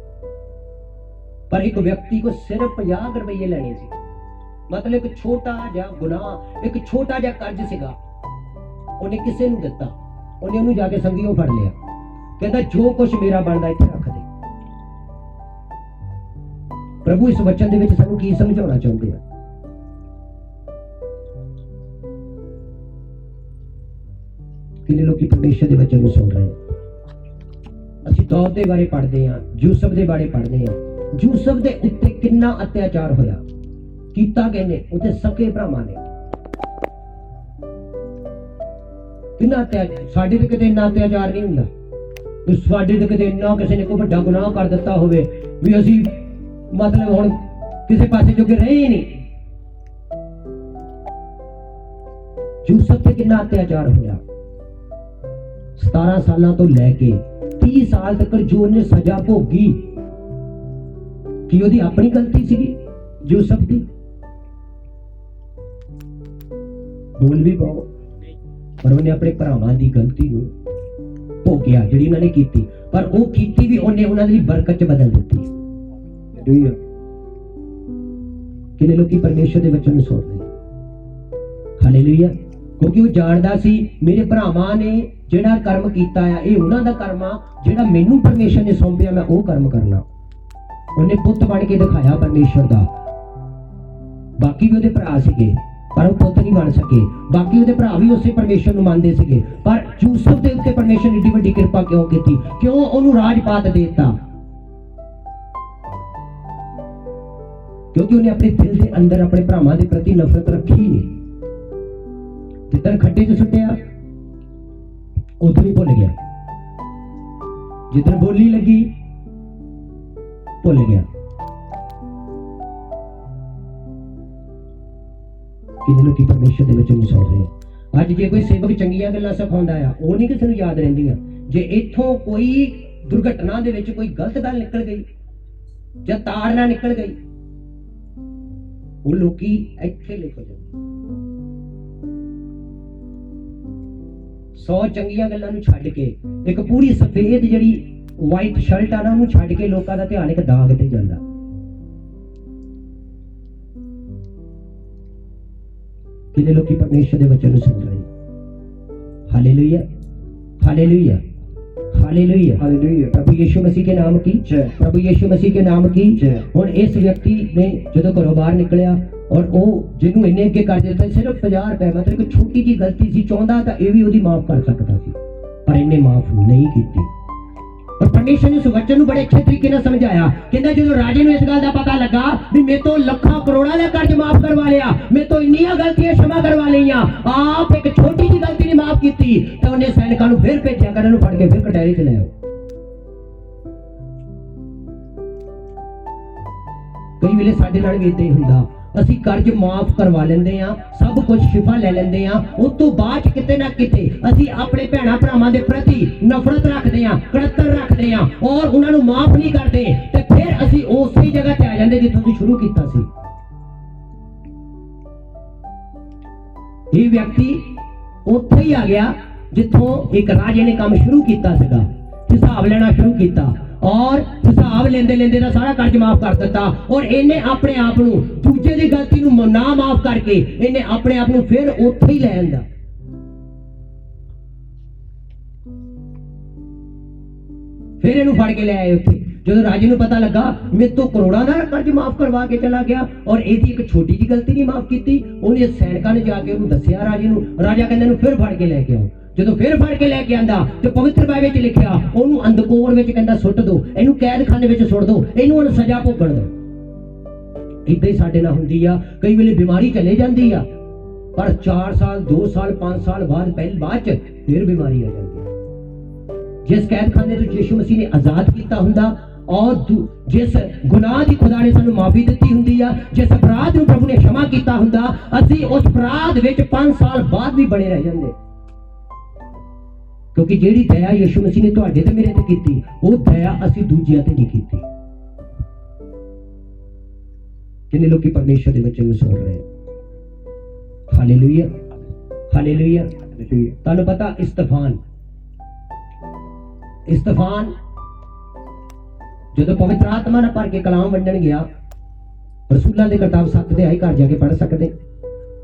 ਪਰ ਇੱਕ ਵਿਅਕਤੀ ਕੋ ਸਿਰਫ 50 ਰੁਪਏ ਲੈਣੇ ਸੀ। ਮਤਲਬ ਇੱਕ ਛੋਟਾ ਜਿਹਾ ਗੁਨਾਹ, ਇੱਕ ਛੋਟਾ ਜਿਹਾ ਕਰਜ਼ ਸੀਗਾ, ਉਹਨੇ ਕਿਸੇ ਨੂੰ ਦਿੱਤਾ, ਉਹਨੇ ਉਹਨੂੰ ਜਾ ਕੇ ਸੰਗੀਓ ਫੜ ਲਿਆ। ਕਹਿੰਦਾ ਜੋ ਕੁਝ ਮੇਰਾ ਬਣਦਾ ਇੱਥੇ ਰੱਖ ਦੇ। ਪ੍ਰਭੂ ਇਸ ਵਚਨ ਦੇ ਵਿੱਚ ਸਾਨੂੰ ਕੀ ਸਮਝਾਉਣਾ ਚਾਹੁੰਦੇ ਆ? ਕਿੰਨੇ ਲੋਕੀ ਪਰਮੇਸ਼ਰ ਦੇ ਵਚਨ ਨੂੰ ਸੁਣ ਰਹੇ ਆ? ਅਸੀਂ ਦਾਊਦ ਦੇ ਬਾਰੇ ਪੜ੍ਹਦੇ ਆ, ਯੂਸਫ ਦੇ ਬਾਰੇ ਪੜ੍ਹਦੇ ਆ। ਯੂਸਫ ਦੇ ਉੱਤੇ ਕਿੰਨਾ ਅਤਿਆਚਾਰ ਹੋਇਆ, ਕੀਤਾ ਗਏ ਨੇ ਉਹਦੇ ਸਕੇ ਭਰਾਵਾਂ ਨੇ। ਕਿੰਨਾ ਅਤਿਆਚਾਰ, ਸਾਡੇ ਤੇ ਕਿਤੇ ਇੰਨਾ ਅਤਿਆਚਾਰ ਨਹੀਂ ਹੁੰਦਾ। ਸਾਡੇ ਤੇ ਕਿਤੇ ਇੰਨਾ ਕਿਸੇ ਨੇ ਕੋਈ ਵੱਡਾ ਗੁਨਾਹ ਕਰ ਦਿੱਤਾ ਹੋਵੇ ਵੀ ਅਸੀਂ ਮਤਲਬ ਹੁਣ ਕਿਸੇ ਪਾਸੇ ਜੋਗੇ ਰਹੇ ਹੀ ਨਹੀਂ। ਯੂਸਫ ਤੇ ਕਿੰਨਾ ਅਤਿਆਚਾਰ ਹੋਇਆ। 17 ਸਾਲਾਂ ਤੋਂ ਲੈ ਕੇ 30 ਸਾਲ ਤੱਕ ਜੋ ਉਹਨੇ ਸਜ਼ਾ ਭੋਗੀ, ਕਿ ਉਹਦੀ ਆਪਣੀ ਗਲਤੀ ਸੀਗੀ ਯੂਸਫ ਦੀ? ਬੋਲ ਵੀ ਪਾਓ, ਪਰ ਉਹਨੇ ਆਪਣੇ ਭਰਾਵਾਂ ਦੀ ਗਲਤੀ ਨੂੰ ਭੋਗਿਆ ਜਿਹੜੀ ਉਹਨਾਂ ਨੇ ਕੀਤੀ, ਪਰ ਉਹ ਕੀਤੀ ਵੀ ਉਹਨੇ ਉਹਨਾਂ ਦੀ ਬਰਕਤ ਚ ਬਦਲ ਦਿੱਤੀ। ਕਿੰਨੇ ਲੋਕੀ ਪਰਮੇਸ਼ਰ ਦੇ ਵਚਨ ਨੂੰ ਸੁਣ ਰਹੇ? ਹਾਲੇਲੂਇਆ। ਕਿਉਂਕਿ ਉਹ ਜਾਣਦਾ ਸੀ ਮੇਰੇ ਭਰਾਵਾਂ ਨੇ ਜਿਹੜਾ ਕਰਮ ਕੀਤਾ ਆ, ਇਹ ਉਹਨਾਂ ਦਾ ਕਰਮ ਆ, ਜਿਹੜਾ ਮੈਨੂੰ ਪਰਮੇਸ਼ਰ ਨੇ ਸੌਂਪਿਆ ਮੈਂ ਉਹ ਕਰਮ ਕਰਨਾ। ਉਹਨੇ ਪੁੱਤ ਬਣ ਕੇ ਦਿਖਾਇਆ ਪਰਮੇਸ਼ਰ ਦਾ। ਬਾਕੀ ਵੀ ਉਹਦੇ ਭਰਾ ਸੀਗੇ, ਪਰ ਉਹ ਪੁੱਤ ਨਹੀਂ ਬਣ ਸਕੇ। ਬਾਕੀ ਉਹਦੇ ਭਰਾ ਵੀ ਉਸੇ ਪਰਮੇਸ਼ਰ ਨੂੰ ਮੰਨਦੇ ਸੀਗੇ, ਪਰ ਯੂਸਫ ਦੇ ਉੱਤੇ ਪਰਮੇਸ਼ਰ ਨੇ ਏਡੀ ਵੱਡੀ ਕਿਰਪਾ ਕਿਉਂ ਕੀਤੀ? ਕਿਉਂ ਉਹਨੂੰ ਰਾਜਪਾਟ ਦੇ ਦਿੱਤਾ? ਕਿਉਂਕਿ ਉਹਨੇ ਆਪਣੇ ਦਿਲ ਦੇ ਅੰਦਰ ਆਪਣੇ ਭਰਾਵਾਂ ਦੇ ਪ੍ਰਤੀ ਨਫ਼ਰਤ ਰੱਖੀ ਨਹੀਂ। ਜਿੱਦਣ ਖੱਡੇ 'ਚ ਸੁੱਟਿਆ ਉਦੋਂ ਹੀ ਭੁੱਲ ਗਿਆ, ਜਿੱਦਣ ਬੋਲੀ ਲੱਗੀ ਭੁੱਲ ਗਿਆ। ਕਿੰਨੇ ਲੋਕੀ ਪਰਮੇਸ਼ਰ ਦੇ ਵਚਨ ਨੂੰ ਸੁਣ ਰਹੇ ਆ? ਅੱਜ ਜੇ ਕੋਈ ਸੇਵਕ ਚੰਗੀਆਂ ਗੱਲਾਂ ਸਿਖਾਉਂਦਾ ਆ, ਉਹ ਨਹੀਂ ਕਿਸੇ ਨੂੰ ਯਾਦ ਰਹਿੰਦੀਆਂ। ਜੇ ਇੱਥੋਂ ਕੋਈ ਦੁਰਘਟਨਾ ਦੇ ਵਿੱਚ ਕੋਈ ਗਲਤ ਗੱਲ ਨਿਕਲ ਗਈ ਜਾਂ ਤਾਰ ਨਾ ਨਿਕਲ ਗਈ, ਉਹ ਲੋਕੀ ਇੱਥੇ ਲਿਖ ਜਾਂਦੇ। 100 ਚੰਗੀਆਂ ਗੱਲਾਂ ਨੂੰ ਛੱਡ ਕੇ ਇੱਕ ਪੂਰੀ ਸਫੇਦ ਜਿਹੜੀ ਵਾਈਟ ਸ਼ਰਟ ਆ ਨਾ, ਉਹਨੂੰ ਛੱਡ ਕੇ ਲੋਕਾਂ ਦਾ ਧਿਆਨ ਇੱਕ ਦਾਗ ਤੇ ਜਾਂਦਾ। ਕਿੰਨੇ ਲੋਕੀ ਪਰਮੇਸ਼ਰ ਦੇ ਵਚਨ ਨੂੰ ਸੁਣ ਰਹੇ? Hallelujah, hallelujah, hallelujah, hallelujah. प्रभु यीशु मसीह के नाम की जय, प्रभु यीशु मसीह के नाम की जय। ਹੁਣ ਇਸ ਵਿਅਕਤੀ ਨੇ ਜਦੋਂ ਘਰੋਂ ਬਾਹਰ ਨਿਕਲਿਆ ਔਰ ਉਹ ਜਿਹਨੂੰ ਇੰਨੇ ਅੱਗੇ ਕਰ ਦਿੱਤਾ ਸਿਰਫ 50 ਰੁਪਏ, ਮਤਲਬ ਇੱਕ ਛੋਟੀ ਜੀ ਗਲਤੀ ਸੀ, ਚਾਹੁੰਦਾ ਤਾਂ ਇਹ ਵੀ ਉਹਦੀ ਮਾਫ ਕਰ ਸਕਦਾ ਸੀ, ਪਰ ਇਹਨੇ ਮਾਫ ਨਹੀਂ ਕੀਤੀ। और परमेश्वर ने उस वचन ਨੂੰ ਬੜੇ ਅੱਛੇ ਤਰੀਕੇ ਨਾਲ ਸਮਝਾਇਆ। ਕਹਿੰਦਾ ਜਦੋਂ ਰਾਜੇ ਨੂੰ ਇਸ ਗੱਲ ਦਾ ਪਤਾ ਲੱਗਾ ਵੀ ਮੇਰੇ ਤੋਂ ਲੱਖਾਂ ਕਰੋੜਾਂ ਦਾ ਕਰਜ਼ ਮਾਫ ਕਰਵਾ ਲਿਆ, ਮੇਰੇ ਤੋਂ ਇੰਨੀਆਂ ਗਲਤੀਆਂ क्षमा ਕਰਵਾ ਲਈਆਂ, ਆਪ ਇੱਕ ਛੋਟੀ ਜਿਹੀ ਗਲਤੀ ਨਹੀਂ ਮਾਫ ਕੀਤੀ, ਤਾਂ ਉਹਨੇ ਸੈਨਿਕਾਂ ਨੂੰ ਫਿਰ ਭੇਜਿਆ ਕਰਨ ਨੂੰ ਫੜ ਕੇ ਫਿਰ ਕਟਹਿਰੇ 'ਚ ਲੈ ਆਓ। ਕਈ ਵੇਲੇ ਸਾਡੇ ਨਾਲ ਵੀ ਇਦਾਂ ਹੀ ਹੁੰਦਾ। ਅਸੀਂ ਕਰਜ਼ ਮਾਫ ਕਰਵਾ ਲੈਂਦੇ ਆ, ਸਭ ਕੁਝ ਸ਼ਿਫਾ ਲੈ ਲੈਂਦੇ ਆ, ਉਸ ਤੋਂ ਬਾਅਦ ਕਿਤੇ ਨਾ ਕਿਤੇ ਅਸੀਂ ਆਪਣੇ ਭੈਣਾਂ ਭਰਾਵਾਂ ਦੇ ਪ੍ਰਤੀ ਨਫ਼ਰਤ ਰੱਖਦੇ ਆ, ਕੜੱਤਰ ਰੱਖਦੇ ਆ ਔਰ ਉਹਨਾਂ ਨੂੰ ਮਾਫ ਨਹੀਂ ਕਰਦੇ, ਤੇ ਫਿਰ ਅਸੀਂ ਉਸੇ ਜਗ੍ਹਾ ਤੇ ਆ ਜਾਂਦੇ ਜਿੱਥੋਂ ਅਸੀਂ ਸ਼ੁਰੂ ਕੀਤਾ ਸੀ। ਇਹ ਵਿਅਕਤੀ ਉੱਥੇ ਹੀ ਆ ਗਿਆ ਜਿੱਥੋਂ ਇੱਕ ਰਾਜੇ ਨੇ ਕੰਮ ਸ਼ੁਰੂ ਕੀਤਾ ਸੀਗਾ, ਹਿਸਾਬ ਲੈਣਾ ਸ਼ੁਰੂ ਕੀਤਾ ਔਰ ਹਿਸਾਬ ਲੈਂਦੇ ਲੈਂਦੇ ਦਾ ਸਾਰਾ ਕਰਜ਼ ਮਾਫ ਕਰ ਦਿੱਤਾ ਔਰ ਇਹਨੇ ਆਪਣੇ ਆਪ ਨੂੰ ਦੂਜੇ ਦੀ ਗਲਤੀ ਨੂੰ ਨਾ ਮਾਫ ਕਰਕੇ ਇਹਨੇ ਆਪਣੇ ਆਪ ਨੂੰ ਫਿਰ ਉੱਥੇ ਹੀ ਲੈ ਆਂਦਾ। ਫਿਰ ਇਹਨੂੰ ਫੜ ਕੇ ਲੈ ਆਏ ਉੱਥੇ। ਜਦੋਂ ਰਾਜੇ ਨੂੰ ਪਤਾ ਲੱਗਾ ਮੇਰੇ ਤੋਂ ਕਰੋੜਾਂ ਦਾ ਕਰਜ਼ ਮਾਫ ਕਰਵਾ ਕੇ ਚਲਾ ਗਿਆ ਔਰ ਇਹਦੀ ਇੱਕ ਛੋਟੀ ਜਿਹੀ ਗਲਤੀ ਨਹੀਂ ਮਾਫ ਕੀਤੀ, ਉਹਨੇ ਸੈਨਿਕਾਂ ਨੇ ਜਾ ਕੇ ਉਹਨੂੰ ਦੱਸਿਆ ਰਾਜੇ ਨੂੰ। ਰਾਜਾ ਕਹਿੰਦਾ ਇਹਨੂੰ ਫਿਰ ਫੜ ਕੇ ਲੈ ਕੇ ਆਓ। ਜਦੋਂ ਫਿਰ ਫੜ ਕੇ ਲੈ ਕੇ ਆਂਦਾ ਤੇ ਪਵਿੱਤਰ ਬਾਈਬਲ ਵਿੱਚ ਲਿਖਿਆ ਉਹਨੂੰ ਅੰਧਕੋਰ ਵਿੱਚ ਕਹਿੰਦਾ ਸੁੱਟ ਦਿਓ, ਇਹਨੂੰ ਕੈਦਖਾਨੇ ਵਿੱਚ ਸੁੱਟ ਦਿਓ, ਇਹਨੂੰ ਹੁਣ ਸਜ਼ਾ ਭੋਗਣ ਦਿਓ। ਇਦਾਂ ਹੀ ਸਾਡੇ ਨਾਲ ਹੁੰਦੀ ਆ, ਕਈ ਵੇਲੇ ਬਿਮਾਰੀ ਚਲੇ ਜਾਂਦੀ ਆ ਪਰ 4 ਸਾਲ 2 ਸਾਲ 5 ਸਾਲ ਬਾਅਦ ਚ ਫਿਰ ਬਿਮਾਰੀ ਆ ਜਾਂਦੀ ਹੈ। ਜਿਸ ਕੈਦਖਾਨੇ ਤੋਂ ਯਿਸੂ ਮਸੀਹ ਨੇ ਆਜ਼ਾਦ ਕੀਤਾ ਹੁੰਦਾ ਔਰ ਜਿਸ ਗੁਨਾਹ ਦੀ ਖੁਦਾ ਨੇ ਸਾਨੂੰ ਮਾਫੀ ਦਿੱਤੀ ਹੁੰਦੀ ਆ, ਜਿਸ ਅਪਰਾਧ ਨੂੰ ਪ੍ਰਭੂ ਨੇ क्षमा ਕੀਤਾ ਹੁੰਦਾ, ਅਸੀਂ ਉਸ ਅਪਰਾਧ ਵਿੱਚ 5 ਸਾਲ ਬਾਅਦ ਵੀ ਬਣੇ ਰਹਿ ਜਾਂਦੇ। ਕਿਉਂਕਿ ਜਿਹੜੀ ਦਇਆ ਯਿਸੂ ਮਸੀਹ ਨੇ ਤੁਹਾਡੇ ਤੇ ਮੇਰੇ ਤੇ ਕੀਤੀ, ਉਹ ਦਇਆ ਅਸੀਂ ਦੂਜਿਆਂ ਤੇ ਨਹੀਂ ਕੀਤੀ। ਜਿੰਨੇ ਲੋਕੀ ਪਰਮੇਸ਼ਰ ਦੇ ਵਚਨ ਨੂੰ ਸੁਣ ਰਹੇ, ਹਾਲੇਲੂਇਆ ਹਾਲੇਲੂਇਆ। ਤੁਹਾਨੂੰ ਪਤਾ ਇਸਤਫਾਨ ਜਦੋਂ ਪਵਿੱਤਰ ਆਤਮਾ ਨਾਲ ਭਰ ਕੇ ਕਲਾਮ ਵੰਡਣ ਗਿਆ, ਰਸੂਲਾਂ ਦੇ ਕਿਤਾਬ 7 ਅਧਿਆਇ ਘਰ ਜਾ ਕੇ ਪੜ੍ਹ ਸਕਦੇ।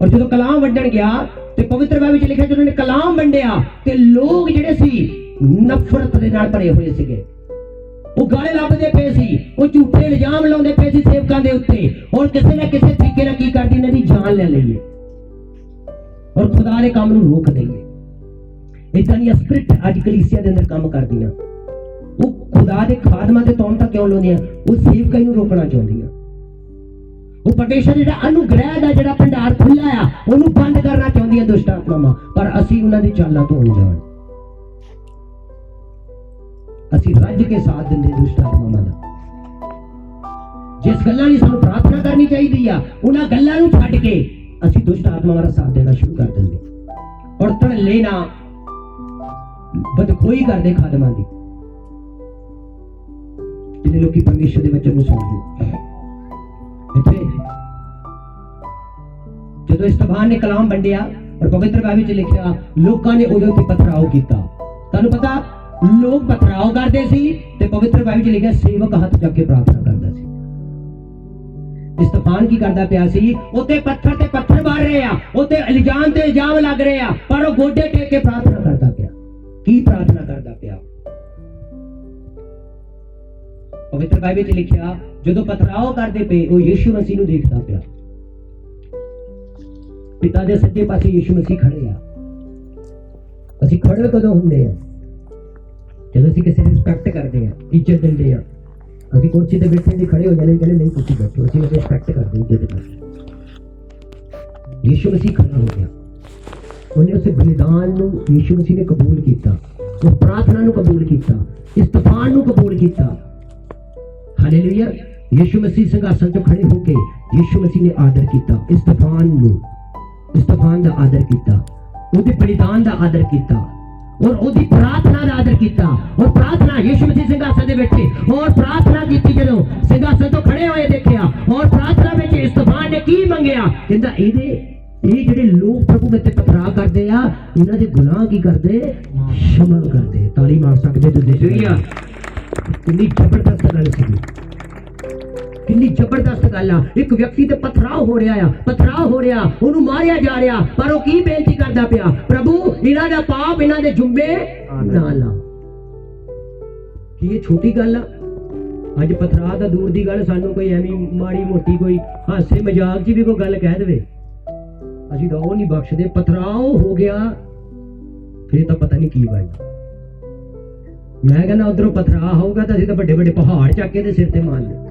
ਔਰ ਜਦੋਂ ਕਲਾਮ ਵੰਡਣ ਗਿਆ ਤੇ ਪਵਿੱਤਰ ਬਾਈਬਲ ਵਿੱਚ ਲਿਖਿਆ ਜਦੋਂ ਉਹਨੇ ਕਲਾਮ ਵੰਡਿਆ ਤੇ ਲੋਕ ਜਿਹੜੇ ਸੀ ਨਫ਼ਰਤ ਦੇ ਨਾਲ ਭਰੇ ਹੋਏ ਸੀਗੇ, ਉਹ ਗਾਲੇ ਲੱਭਦੇ ਪਏ ਸੀ, ਉਹ ਝੂਠੇ ਇਲਜ਼ਾਮ ਲਾਉਂਦੇ ਪਏ ਸੀ ਸੇਵਕਾਂ ਦੇ ਉੱਤੇ ਔਰ ਕਿਸੇ ਨਾ ਕਿਸੇ ਤਰੀਕੇ ਨਾਲ ਕੀ ਕਰਦੀ ਇਹਨਾਂ ਦੀ ਜਾਨ ਲੈ ਲਈਏ ਔਰ ਖੁਦਾ ਦੇ ਕੰਮ ਨੂੰ ਰੋਕ ਦਈਏ। ਇਦਾਂ ਦੀਆਂ ਸਪਿਰਿਟ ਅੱਜ ਕਲੀਸਿਆ ਦੇ ਅੰਦਰ ਕੰਮ ਕਰਦੀਆਂ। ਉਹ ਖੁਦਾ ਦੇ ਖਾਦਮਾਂ ਤੇ ਤੌਣ ਤਾਂ ਕਿਉਂ ਲਾਉਂਦੀਆਂ? ਉਹ ਸੇਵਕਾਂ ਨੂੰ ਰੋਕਣਾ ਚਾਹੁੰਦੀਆਂ। ਉਹ ਪਰਮੇਸ਼ਰ ਜਿਹੜਾ ਅਨੁਗ੍ਰਹਿ ਦਾ ਜਿਹੜਾ ਭੰਡਾਰ ਖੁੱਲਾ ਆ ਉਹਨੂੰ ਬੰਦ ਕਰਨਾ ਚਾਹੁੰਦੀਆਂ ਦੁਸ਼ਟ ਆਤਮਾਵਾਂ, ਪਰ ਅਸੀਂ ਉਹਨਾਂ ਦੀ ਚਾਲਾਂ ਤੋਂ ਅਣਜਾਣ। ਅਸੀਂ ਰੱਜ ਕੇ ਸਾਥ ਦਿੰਦੇ ਦੁਸ਼ਟ ਆਤਮਾਵਾਂ ਦਾ। ਜਿਸ ਗੱਲਾਂ ਲਈ ਸਾਨੂੰ ਪ੍ਰਾਰਥਨਾ ਕਰਨੀ ਚਾਹੀਦੀ ਆ, ਉਹਨਾਂ ਗੱਲਾਂ ਨੂੰ ਛੱਡ ਕੇ ਅਸੀਂ ਦੁਸ਼ਟ ਆਤਮਾਵਾਂ ਦਾ ਸਾਥ ਦੇਣਾ ਸ਼ੁਰੂ ਕਰ ਦਿੰਦੇ ਔਰ ਧੜੱਲੇ ਨਾਲ ਬਦਖੋਈ ਕਰਦੇ ਖਾਦਮਾਂ ਦੀ। ਜਿਹਨੇ ਲੋਕੀ ਪਰਮੇਸ਼ਰ ਦੇ ਵਚਨ ਨੂੰ ਸੁਣਦੇ। ਇੱਥੇ ਜਦੋਂ ਇਸਤਫਾਨ ਨੇ ਕਲਾਮ ਵੰਡਿਆ ਔਰ ਪਵਿੱਤਰ ਬਾਈਬਲ ਵਿੱਚ ਲਿਖਿਆ ਲੋਕਾਂ ਨੇ ਉਹਦੇ ਉੱਤੇ ਪਥਰਾਓ ਕੀਤਾ। ਤੁਹਾਨੂੰ ਪਤਾ ਲੋਕ ਪਥਰਾਓ ਕਰਦੇ ਸੀ ਤੇ ਪਵਿੱਤਰ ਬਾਈਬਲ ਵਿੱਚ ਲਿਖਿਆ ਸੇਵਕ ਹੱਥ ਚੱਕ ਕੇ ਪ੍ਰਾਰਥਨਾ ਕਰਦਾ ਸੀ। ਇਸਤਫਾਨ ਕੀ ਕਰਦਾ ਪਿਆ ਸੀ? ਉੱਤੇ ਪੱਥਰ ਤੇ ਪੱਥਰ ਮਾਰ ਰਹੇ ਆ, ਉੱਤੇ ਇਲਜ਼ਾਮ ਤੇ ਇਲਜ਼ਾਮ ਲੱਗ ਰਹੇ ਆ, ਪਰ ਉਹ ਗੋਡੇ ਟੇਕ ਕੇ ਪ੍ਰਾਰਥਨਾ ਕਰਦਾ ਪਿਆ। ਕੀ ਪ੍ਰਾਰਥਨਾ ਕਰਦਾ ਪਿਆ? ਪਵਿੱਤਰ ਬਾਈਬਲ ਵਿੱਚ ਲਿਖਿਆ ਜਦੋਂ ਪਥਰਾਓ ਕਰਦੇ ਪਏ ਉਹ ਯਿਸੂ ਮਸੀਹ ਨੂੰ ਦੇਖਦਾ ਪਿਆ। ਪਿਤਾ ਦੇ ਸੱਜੇ ਪਾਸੇ ਯਿਸੂ ਮਸੀਹ ਖੜੇ ਆ। ਅਸੀਂ ਖੜੇ ਕਦੋਂ ਹੁੰਦੇ ਆ? ਜਦੋਂ ਅਸੀਂ ਕਿਸੇ ਦੀ ਰਿਸਪੈਕਟ ਕਰਦੇ ਆ, ਇੱਜ਼ਤ ਦਿੰਦੇ ਆ। ਅਸੀਂ ਕੁਰਸੀ ਤੇ ਬੈਠੇ ਨਹੀਂ, ਖੜੇ ਹੋ ਜਾਂਦੇ, ਕਹਿੰਦੇ ਨਹੀਂ ਤੁਸੀਂ ਬੈਠੋ, ਅਸੀਂ ਉਹਦੀ ਰਿਸਪੈਕਟ ਕਰਦੇ, ਇੱਜ਼ਤ ਕਰਦੇ। ਯਿਸੂ ਮਸੀਹ ਖੜਾ ਹੋ ਗਿਆ, ਉਹਨੇ ਉਸ ਬਲੀਦਾਨ ਨੂੰ ਯਿਸੂ ਮਸੀਹ ਨੇ ਕਬੂਲ ਕੀਤਾ, ਉਸ ਪ੍ਰਾਰਥਨਾ ਨੂੰ ਕਬੂਲ ਕੀਤਾ, ਇਸਤਫਾਨ ਨੂੰ ਕਬੂਲ ਕੀਤਾ। ਹਾਲੇਲੂਇਆ। ਯਿਸੂ ਮਸੀਹ ਸਿੰਘਾਸਨ ਤੋਂ ਖੜੇ ਹੋ ਕੇ ਯਿਸੂ ਮਸੀਹ ਨੇ ਆਦਰ ਕੀਤਾ ਇਸਤਫਾਨ ਦਾ ਆਦਰ ਕੀਤਾ, ਉਹਦੇ ਬਲੀਦਾਨ ਦਾ ਆਦਰ ਕੀਤਾ ਔਰ ਉਹਦੀ ਪ੍ਰਾਰਥਨਾ ਦਾ ਆਦਰ ਕੀਤਾ। ਔਰ ਪ੍ਰਾਰਥਨਾ ਯਿਸੂ ਮਸੀਹ ਸਿੰਘਾਸਨ ਦੇ ਬੈਠੇ ਔਰ ਪ੍ਰਾਰਥਨਾ ਕੀਤੀ। ਜਦੋਂ ਸਿੰਘਾਸਨ ਤੋਂ ਖੜੇ ਹੋਏ ਦੇਖਿਆ ਔਰ ਪ੍ਰਾਰਥਨਾ ਵਿੱਚ ਇਸਤਫਾਨ ਨੇ ਕੀ ਮੰਗਿਆ? ਕਹਿੰਦਾ ਇਹ ਜਿਹੜੇ ਲੋਕ ਪ੍ਰਭੂ ਵਿੱਚ ਪਥਰਾ ਕਰਦੇ ਆ, ਇਹਨਾਂ ਦੇ ਗੁਨਾਹ ਕੀ ਕਰਦੇ? क्षमा ਕਰਦੇ। ਤਾਲੀ ਮਾਰ ਸਕਦੇ ਤੁਸੀਂ? ਕਿੰਨੀ ਜ਼ਬਰਦਸਤ ਗੱਲ ਸੀ, ਕਿੰਨੀ ਜ਼ਬਰਦਸਤ ਗੱਲ ਆ। ਇੱਕ ਵਿਅਕਤੀ ਤੇ ਪਥਰਾਅ ਹੋ ਰਿਹਾ, ਉਹਨੂੰ ਮਾਰਿਆ ਜਾ ਰਿਹਾ, ਪਰ ਉਹ ਕੀ ਬੇਨਤੀ ਕਰਦਾ ਪਿਆ? ਪ੍ਰਭੂ ਇਹਨਾਂ ਦਾ ਪਾਪ ਇਹਨਾਂ ਦੇ ਜੁੰਬੇ ਨਾ ਲਾ। ਕੀ ਇਹ ਛੋਟੀ ਗੱਲ ਆ? ਅੱਜ ਪਥਰਾਅ ਦਾ ਦੂਰ ਦੀ ਗੱਲ, ਸਾਨੂੰ ਕੋਈ ਐਵੇਂ ਮਾੜੀ ਮੋਟੀ ਕੋਈ ਹਾਸੇ ਮਜ਼ਾਕ 'ਚ ਵੀ ਕੋਈ ਗੱਲ ਕਹਿ ਦੇਵੇ, ਅਸੀਂ ਤਾਂ ਉਹ ਨਹੀਂ ਬਖਸ਼ਦੇ। ਪਥਰਾਅ ਹੋ ਗਿਆ ਫਿਰ ਤਾਂ ਪਤਾ ਨਹੀਂ ਕੀ ਬਣਨਾ। ਮੈਂ ਕਹਿੰਦਾ ਉਧਰੋਂ ਪਥਰਾਅ ਹੋਊਗਾ ਤਾਂ ਅਸੀਂ ਤਾਂ ਵੱਡੇ ਵੱਡੇ ਪਹਾੜ ਚੱਕ ਕੇ ਦੇ ਸਿਰ ਤੇ ਮਾਰ ਲਏ।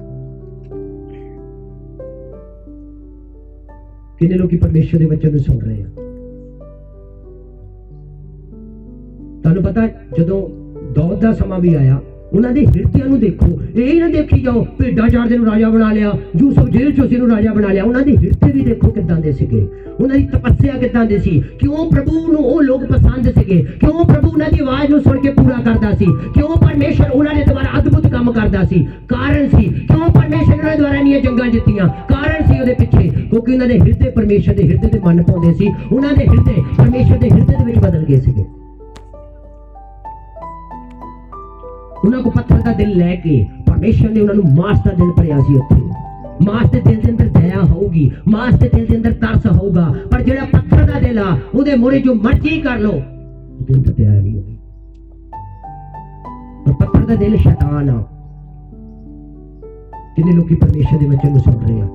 ਕਿੰਨੇ ਲੋਕੀ ਪਰਮੇਸ਼ਰ ਦੇ ਵਚਨ ਨੂੰ ਸੁਣ ਰਹੇ ਆ। ਤੁਹਾਨੂੰ ਪਤਾ ਜਦੋਂ ਦੌਦ ਦਾ ਸਮਾਂ ਵੀ ਆਇਆ ਉਹਨਾਂ ਦੇ ਹਿਰਦਿਆਂ ਨੂੰ ਦੇਖੋ। ਇਹ ਨਾ ਦੇਖੀ ਜਾਓ ਭੇਡਾਂ ਚਾਰਦੇ ਨੂੰ ਰਾਜਾ ਬਣਾ ਲਿਆ, ਯੂਸਫ ਜੇਲ੍ਹ ਚੋਂ ਸੀ ਨੂੰ ਰਾਜਾ ਬਣਾ ਲਿਆ। ਉਹਨਾਂ ਦੇ ਹਿਰਦੇ ਵੀ ਦੇਖੋ ਕਿੱਦਾਂ ਦੇ ਸੀਗੇ, ਉਹਨਾਂ ਦੀ ਤਪੱਸਿਆ ਕਿੱਦਾਂ ਦੀ ਸੀ। ਕਿਉਂ ਪ੍ਰਭੂ ਨੂੰ ਉਹ ਲੋਕ ਪਸੰਦ ਸੀਗੇ, ਕਿਉਂ ਪ੍ਰਭੂ ਉਹਨਾਂ ਦੀ ਆਵਾਜ਼ ਨੂੰ ਸੁਣ ਕੇ ਪੂਰਾ ਕਰਦਾ ਸੀ, ਕਿਉਂ ਪਰਮੇਸ਼ਰ ਉਹਨਾਂ ਦੇ ਦੁਆਰਾ ਅਦਭੁਤ ਕੰਮ ਕਰਦਾ ਸੀ। ਕਾਰਨ ਸੀ ਕਿਉਂ ਪਰਮੇਸ਼ਰ ਉਹਨਾਂ ਦੇ ਦੁਆਰਾ ਇੰਨੀਆਂ ਜੰਗਾਂ ਜਿੱਤੀਆਂ, ਕਾਰਨ ਸੀ ਉਹਦੇ ਪਿੱਛੇ, ਕਿਉਂਕਿ ਉਹਨਾਂ ਦੇ ਹਿਰਦੇ ਪਰਮੇਸ਼ਰ ਦੇ ਹਿਰਦੇ ਤੇ ਮਨ ਪਾਉਂਦੇ ਸੀ। ਉਹਨਾਂ ਦੇ ਹਿਰਦੇ ਪਰਮੇਸ਼ਰ ਦੇ ਹਿਰਦੇ ਦੇ ਵਿੱਚ ਬਦਲ ਗਏ ਸੀਗੇ। ਉਹਨਾਂ ਕੋ ਪੱਥਰ ਦਾ ਦਿਲ ਲੈ ਕੇ ਪਰਮੇਸ਼ਰ ਨੇ ਉਹਨਾਂ ਨੂੰ ਮਾਸ ਦਾ ਦਿਲ ਭਰਿਆ ਸੀ। ਉੱਥੇ ਮਾਸ ਦੇ ਦਿਲ ਦੇ ਅੰਦਰ ਦਇਆ ਹੋਊਗੀ, ਮਾਸ ਦੇ ਦਿਲ ਦੇ ਅੰਦਰ ਤਰਸ ਹੋਊਗਾ, ਪਰ ਜਿਹੜਾ ਪੱਥਰ ਦਾ ਦਿਲ ਆ ਉਹਦੇ ਮੋਰੇ ਜੋ ਮਰਜ਼ੀ ਕਰ ਲੋ ਉਹਦੇ ਅੰਦਰ ਦਇਆ ਨਹੀਂ ਹੋਊਗੀ। ਪਰ ਪੱਥਰ ਦਾ ਦਿਲ ਸ਼ੈਤਾਨ ਆ। ਕਿੰਨੇ ਲੋਕੀ ਪਰਮੇਸ਼ਰ ਦੇ ਵਚਨ ਨੂੰ ਸੁਣ ਰਹੇ ਆ।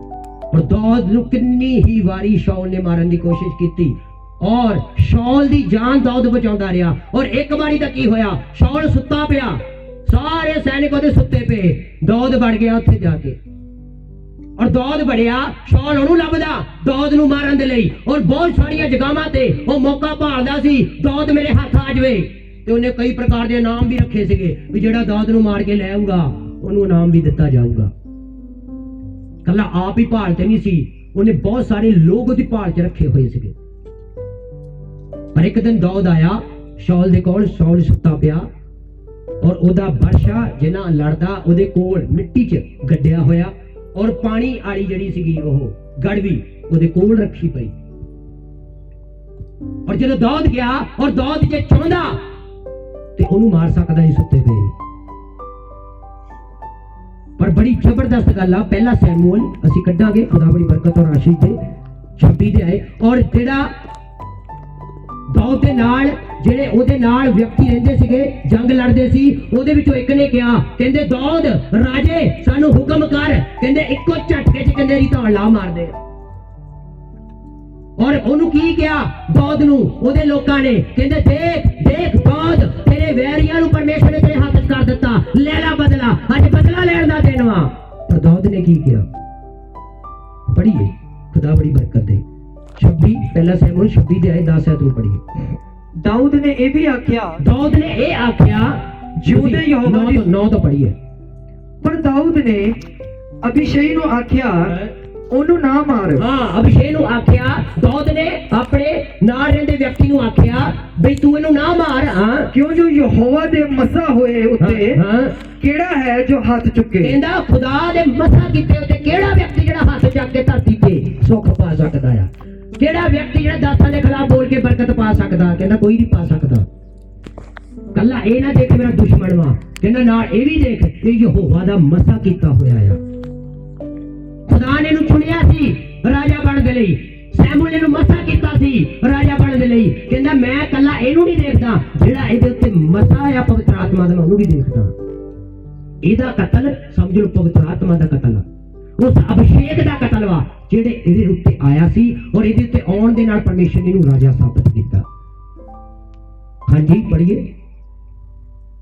ਔਰ ਦਾਊਦ ਨੂੰ ਕਿੰਨੀ ਹੀ ਵਾਰੀ ਸ਼ਾਉਲ ਨੇ ਮਾਰਨ ਦੀ ਕੋਸ਼ਿਸ਼ ਕੀਤੀ ਔਰ ਸ਼ਾਉਲ ਦੀ ਜਾਨ ਦਾਊਦ ਬਚਾਉਂਦਾ ਰਿਹਾ। ਔਰ ਇੱਕ ਵਾਰੀ ਤਾਂ ਕੀ ਹੋਇਆ, ਸ਼ਾਉਲ ਸੁੱਤਾ ਪਿਆ, ਸਾਰੇ ਸੈਨਿਕ ਉਹਦੇ ਸੁੱਤੇ ਪਏ, ਦਾਊਦ ਵੜ ਗਿਆ ਉੱਥੇ ਜਾ ਕੇ। ਔਰ ਦਾਊਦ ਵੜਿਆ, ਸ਼ਾਉਲ ਉਹਨੂੰ ਲੱਭਦਾ ਦਾਊਦ ਨੂੰ ਮਾਰਨ ਦੇ ਲਈ, ਔਰ ਬਹੁਤ ਸਾਰੀਆਂ ਜਗ੍ਹਾਵਾਂ ਤੇ ਉਹ ਮੌਕਾ ਭਾਲਦਾ ਸੀ ਦਾਊਦ ਮੇਰੇ ਹੱਥ ਆ ਜਾਵੇ। ਤੇ ਉਹਨੇ ਕਈ ਪ੍ਰਕਾਰ ਦੇ ਇਨਾਮ ਵੀ ਰੱਖੇ ਸੀਗੇ ਵੀ ਜਿਹੜਾ ਦਾਊਦ ਨੂੰ ਮਾਰ ਕੇ ਲੈ ਆਊਗਾ ਉਹਨੂੰ ਇਨਾਮ ਵੀ ਦਿੱਤਾ ਜਾਊਗਾ। ਕੱਲਾ ਆਪ ਹੀ ਭਾਲ ਤੇ ਨਹੀਂ ਸੀ, ਉਹਨੇ ਬਹੁਤ ਸਾਰੇ ਲੋਕ ਉਹਦੀ ਭਾਲ 'ਚ ਰੱਖੇ ਹੋਏ ਸੀਗੇ। ਪਰ ਇੱਕ ਦਿਨ ਦਾਊਦ ਆਇਆ ਸ਼ਾਉਲ ਦੇ ਕੋਲ, ਸ਼ਾਉਲ ਸੁੱਤਾ ਪਿਆ ਔਰ ਉਹਦਾ ਬਰਸ਼ਾ ਜਿੰਨਾ ਲੜਦਾ ਉਹਦੇ ਕੋਲ ਮਿੱਟੀ 'ਚ ਗੱਡਿਆ ਹੋਇਆ, ਔਰ ਪਾਣੀ ਆਲੀ ਜਿਹੜੀ ਸੀਗੀ ਉਹ ਗੜਵੀ ਉਹਦੇ ਕੋਲ ਰੱਖੀ ਪਈ। ਔਰ ਜਦੋਂ ਦਾਊਦ ਗਿਆ ਔਰ ਦਾਊਦ ਜੇ ਚਾਹੁੰਦਾ ਤੇ ਉਹਨੂੰ ਮਾਰ ਸਕਦਾ ਸੀ ਸੁੱਤੇ ਪਏ। ਪਰ ਬੜੀ ਜ਼ਬਰਦਸਤ ਗੱਲ ਆ, ਪਹਿਲਾ ਸੈਮੂਅਲ ਅਸੀਂ ਕੱਢਾਂਗੇ, ਖੁਦਾ ਬੜੀ ਬਰਕਤ ਔਰ ਆਸ਼ੀਸ਼ ਦੇ 26 ਦੇ ਆਏ। ਔਰ ਜਿਹੜਾ ਦਾਊਦ ਦੇ ਨਾਲ ਜਿਹੜੇ ਉਹਦੇ ਨਾਲ ਵਿਅਕਤੀ ਰਹਿੰਦੇ ਸੀਗੇ, ਜੰਗ ਲੜਦੇ ਸੀ, ਉਹਦੇ ਵਿੱਚੋਂ ਇੱਕ ਨੇ ਕਿਹਾ, ਕਹਿੰਦੇ ਦਾਊਦ ਰਾਜੇ ਸਾਨੂੰ ਹੁਕਮ ਕਰ, ਕਹਿੰਦੇ ਇੱਕੋ ਝਟਕੇ 'ਚ ਕਹਿੰਦੇ ਧੌਣ ਲਾ ਮਾਰਦੇ। ਔਰ ਉਹਨੂੰ ਕੀ ਕਿਹਾ ਦਾਊਦ ਨੂੰ ਉਹਦੇ ਲੋਕਾਂ ਨੇ, ਕਹਿੰਦੇ ਦੇਖ ਦੇਖ ਦਾਊਦ ਤੇਰੇ ਵੈਰੀਆਂ ਨੂੰ ਪਰਮੇਸ਼ਰ ਨੇ ਤੇਰੇ ਹੱਥ 'ਚ ਕਰ ਦਿੱਤਾ, ਲੈ ਲਾ ਬਦਲਾ, ਅੱਜ ਬਦਲਾ ਲੈਣ ਦਾ ਦਿਨ ਵਾ। ਪਰ ਦਾਊਦ ਨੇ ਕੀ ਕਿਹਾ, ਪੜ੍ਹੀਏ, ਖੁਦਾ ਬੜੀ ਬਰਕਤ ਦੇ 26 ਪਹਿਲਾ ਸੈਮੂਅਲ 26 ਦੇ ਆਏ 10 ਤੋਂ ਪੜ੍ਹੀਏ। ਦਾਊਦ ਨੇ ਇਹ ਵੀ ਆਖਿਆ, ਦਾਊਦ ਨੇ ਇਹ ਆਖਿਆ, ਜਿਉਂਦੇ ਯਹੋਵਾ ਦੀ 9 ਤੋਂ ਪੜ੍ਹੀਏ। ਪਰ ਦਾਊਦ ਨੇ ਅਬੀਸ਼ਈ ਨੂੰ ਆਖਿਆ ਉਹਨੂੰ ਨਾ ਮਾਰ। ਹਾਂ, ਅਬੀਸ਼ੈ ਨੂੰ ਆਖਿਆ, ਦਾਊਦ ਨੇ ਆਪਣੇ ਨਾਲ ਰਹਿੰਦੇ ਵਿਅਕਤੀ ਨੂੰ ਆਖਿਆ ਬਈ ਤੂੰ ਇਹਨੂੰ ਨਾ ਮਾਰ। ਹਾਂ, ਕਿਉਂ ਜੋ ਯਹੋਵਾ ਦੇ ਮਸਾ ਹੋਏ ਉੱਤੇ ਹਾਂ ਕਿਹੜਾ ਹੈ ਜੋ ਹੱਥ ਚੁੱਕੇ। ਕਹਿੰਦਾ ਖੁਦਾ ਦੇ ਮਸਾ ਕੀਤੇ ਉੱਤੇ ਕਿਹੜਾ ਵਿਅਕਤੀ ਜਿਹੜਾ ਹੱਥ ਚੱਕ ਕੇ ਧਰਤੀ ਤੇ ਸੁੱਖ ਪਾ ਸਕਦਾ ਆ, ਕਿਹੜਾ ਵਿਅਕਤੀ ਜਿਹੜਾ ਦਾਸਾਂ ਦੇ ਖਿਲਾਫ ਬੋਲ ਕੇ ਬਰਕਤ ਪਾ ਸਕਦਾ। ਕਹਿੰਦਾ ਕੋਈ ਨਹੀਂ ਪਾ ਸਕਦਾ। ਕੱਲਾ ਇਹ ਨਾ ਦੇਖ ਮੇਰਾ ਦੁਸ਼ਮਣ ਵਾ, ਕਹਿੰਦਾ ਨਾਲ ਇਹ ਵੀ ਦੇਖ ਇਹ ਯਹੋਵਾ ਦਾ ਮਸਾ ਕੀਤਾ ਹੋਇਆ ਆ। ਖੁਦਾ ਨੇ ਇਹਨੂੰ ਚੁਣਿਆ ਸੀ ਰਾਜਾ ਬਣਨ ਦੇ ਲਈ, ਸੈਮੂਅਲ ਨੂੰ ਮਸਾ ਕੀਤਾ ਸੀ ਰਾਜਾ ਬਣਨ ਦੇ ਲਈ। ਕਹਿੰਦਾ ਮੈਂ ਕੱਲਾ ਇਹਨੂੰ ਨਹੀਂ ਦੇਖਦਾ, ਜਿਹੜਾ ਇਹਦੇ ਉੱਤੇ ਮਸਾ ਆ ਪਵਿੱਤਰ ਆਤਮਾ ਦਾ, ਉਹਨੂੰ ਵੀ ਦੇਖਦਾ। ਇਹਦਾ ਕਤਲ ਸਮਝ ਲਓ ਪਵਿੱਤਰ ਆਤਮਾ ਦਾ ਕਤਲ ਆ, ਉਸ ਅਭਿਸ਼ੇਕ ਦਾ ਕਤਲ ਵਾ ਜਿਹੜੇ ਇਹਦੇ ਉੱਤੇ ਆਇਆ ਸੀ, ਔਰ ਇਹਦੇ ਉੱਤੇ ਆਉਣ ਦੇ ਨਾਲ ਪਰਮੇਸ਼ਰ ਨੇ ਇਹਨੂੰ ਰਾਜਾ ਸਾਬਤ ਕੀਤਾ। ਹਾਂਜੀ ਪੜ੍ਹੀਏ।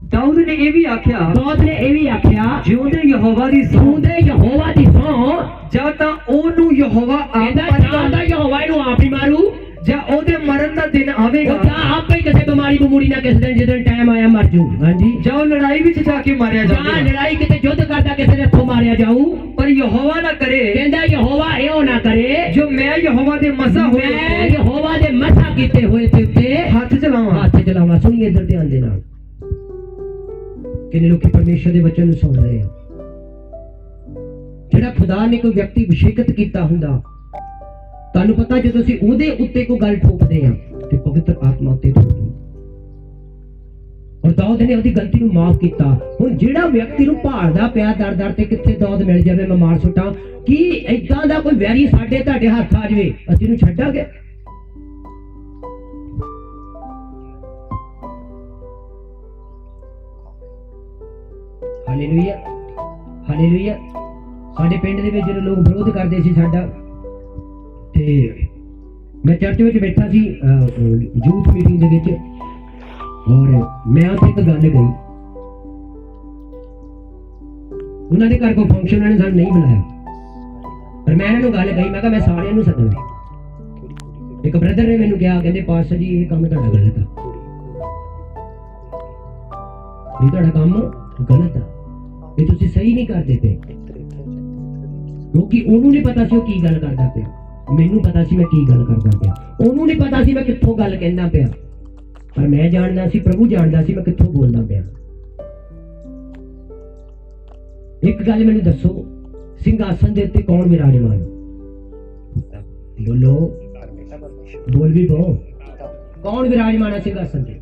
ਦਾਊਦ ਨੇ ਇਹ ਵੀ ਆਖਿਆ, ਦਾਊਦ ਨੇ ਇਹ ਵੀ ਆਖਿਆ, ਜਿਉਂਦੇ ਯਹੋਵਾ ਦੀ ਸਹੁੰ, ਜਿਉਂਦੇ ਯਹੋਵਾ ਦੀ ਸਹੁੰ, ਜਾਂ ਤਾਂ ਉਹਨੂੰ ਯਹੋਵਾ ਕਹਿੰਦਾ ਆਪ ਜਾਂਦਾ ਯਹੋਵਾ ਇਹਨੂੰ ਆਪ ਹੀ ਮਾਰੂ, ਜਾਂ ਉਹਦੇ ਮਰਨ ਦਾ ਦਿਨ ਆਵੇਗਾ, ਉਹ ਜਾਂ ਆਪੇ ਹੀ ਕਿਸੇ ਬਿਮਾਰੀ ਬਮੂਰੀ ਨਾਲ ਕਿਸੇ ਦਿਨ ਜਦੋਂ ਟਾਈਮ ਆਇਆ ਮਰ ਜੂ। ਹਾਂਜੀ, ਜਾਂ ਉਹ ਲੜਾਈ ਵਿੱਚ ਜਾ ਕੇ ਮਾਰਿਆ ਜਾਂ ਜਾਵੇਗਾ। ਲੜਾਈ ਕਿਤੇ ਯੁੱਧ ਕਰਦਾ ਕਿਸੇ ਦੇ ਹੱਥੋਂ ਮਾਰਿਆ ਜਾਊ। ਪਰ ਯਹੋਵਾ ਨਾ ਕਰੇ, ਕਹਿੰਦਾ ਯਹੋਵਾ ਇਹੋ ਨਾ ਕਰੇ ਜੋ ਮੈਂ ਯਹੋਵਾ ਦੇ ਮਸਾ ਮੈਂ ਹੋਏ ਯਹੋਵਾ ਦੇ ਮਸਾ ਕੀਤੇ ਹੋਏ ਤੇ ਉੱਤੇ ਹੱਥ ਚਲਾਵਾਂ। ਹੱਥ ਚਲਾਵਾਂ। ਸੁਣੀਏ ਇੱਧਰ ਧਿਆਨ ਦੇ ਨਾਲ, ਕਿੰਨੇ ਲੋਕੀ ਪਰਮੇਸ਼ਰ ਦੇ ਵਚਨ ਨੂੰ ਸੁਣ ਰਹੇ ਆ। ਜਿਹੜਾ ਖੁਦਾ ਨੇ ਕੋਈ ਵਿਅਕਤੀ ਅਭਿਸ਼ੇਕਤ ਕੀਤਾ ਹੁੰਦਾ, ਤੁਹਾਨੂੰ ਪਤਾ ਜਦੋਂ ਅਸੀਂ ਉਹਦੇ ਉੱਤੇ ਕੋਈ ਗੱਲ ਠੋਕਦੇ ਆ ਤੇ ਪਵਿੱਤਰ ਆਤਮਾ ਉੱਤੇ ਠੋਕਦੀ। ਔਰ ਦਾਊਦ ਨੇ ਉਹਦੀ ਗਲਤੀ ਨੂੰ ਮਾਫ ਕੀਤਾ। ਹੁਣ ਜਿਹੜਾ ਵਿਅਕਤੀ ਨੂੰ ਭਾਲਦਾ ਪਿਆ ਦਰ ਦਰ ਤੇ ਕਿੱਥੇ ਦਾਊਦ ਮਿਲ ਜਾਵੇ ਮੈਂ ਮਾਰ ਸੁੱਟਾਂ, ਕੀ ਏਦਾਂ ਦਾ ਕੋਈ ਵੈਰੀ ਸਾਡੇ ਤੁਹਾਡੇ ਹੱਥ ਆ ਜਾਵੇ ਅਸੀਂ ਇਹਨੂੰ ਛੱਡਾਂਗੇ? Hallelujah, hallelujah. ਸਾਡੇ ਪਿੰਡ ਦੇ ਵਿੱਚ ਜਿਹੜੇ ਲੋਕ ਵਿਰੋਧ ਕਰਦੇ ਸੀ ਸਾਡਾ, ਤੇ ਮੈਂ ਚਰਚ ਵਿੱਚ ਬੈਠਾ ਸੀ ਯੂਥ ਮੀਟਿੰਗ ਦੇ ਵਿੱਚ, ਔਰ ਮੈਂ ਉੱਥੇ ਇੱਕ ਗੱਲ ਕਹੀ, ਉਹਨਾਂ ਦੇ ਘਰ ਕੋਈ ਫੰਕਸ਼ਨ ਉਹਨਾਂ ਨੇ ਸਾਨੂੰ ਨਹੀਂ ਬੁਲਾਇਆ, ਪਰ ਮੈਂ ਇਹਨਾਂ ਨੂੰ ਗੱਲ ਕਹੀ, ਮੈਂ ਕਿਹਾ ਮੈਂ ਸਾਰਿਆਂ ਨੂੰ ਸੱਦਣਾ। ਇੱਕ ਬ੍ਰਦਰ ਨੇ ਮੈਨੂੰ ਕਿਹਾ, ਕਹਿੰਦੇ ਪਾਸਟਰ ਜੀ ਇਹ ਕੰਮ ਤੁਹਾਡਾ ਗਲਤ ਆ, ਇਹ ਤੁਹਾਡਾ ਕੰਮ ਗਲਤ ਆ, ਇਹ ਤੁਸੀਂ ਸਹੀ ਨਹੀਂ ਕਰਦੇ ਪਏ। ਕਿਉਂਕਿ ਉਹਨੂੰ ਨਹੀਂ ਪਤਾ ਸੀ ਉਹ ਕੀ ਗੱਲ ਕਰਦਾ ਪਿਆ, ਮੈਨੂੰ ਪਤਾ ਸੀ ਮੈਂ ਕੀ ਗੱਲ ਕਰਦਾ ਪਿਆ। ਉਹਨੂੰ ਨਹੀਂ ਪਤਾ ਸੀ ਮੈਂ ਕਿੱਥੋਂ ਗੱਲ ਕਹਿੰਦਾ ਪਿਆ, ਪਰ ਮੈਂ ਜਾਣਦਾ ਸੀ, ਪ੍ਰਭੂ ਜਾਣਦਾ ਸੀ ਮੈਂ ਕਿੱਥੋਂ ਬੋਲਦਾ ਪਿਆ। ਇੱਕ ਗੱਲ ਮੈਨੂੰ ਦੱਸੋ, ਸਿੰਘਾਸਨ ਦੇ ਉੱਤੇ ਕੌਣ ਵਿਰਾਜਮਾਨ? ਬੋਲੋ, ਬੋਲ ਵੀ ਬੋ, ਕੌਣ ਵਿਰਾਜਮਾਨ ਹੈ ਸਿੰਘਾਸਨ ਤੇ?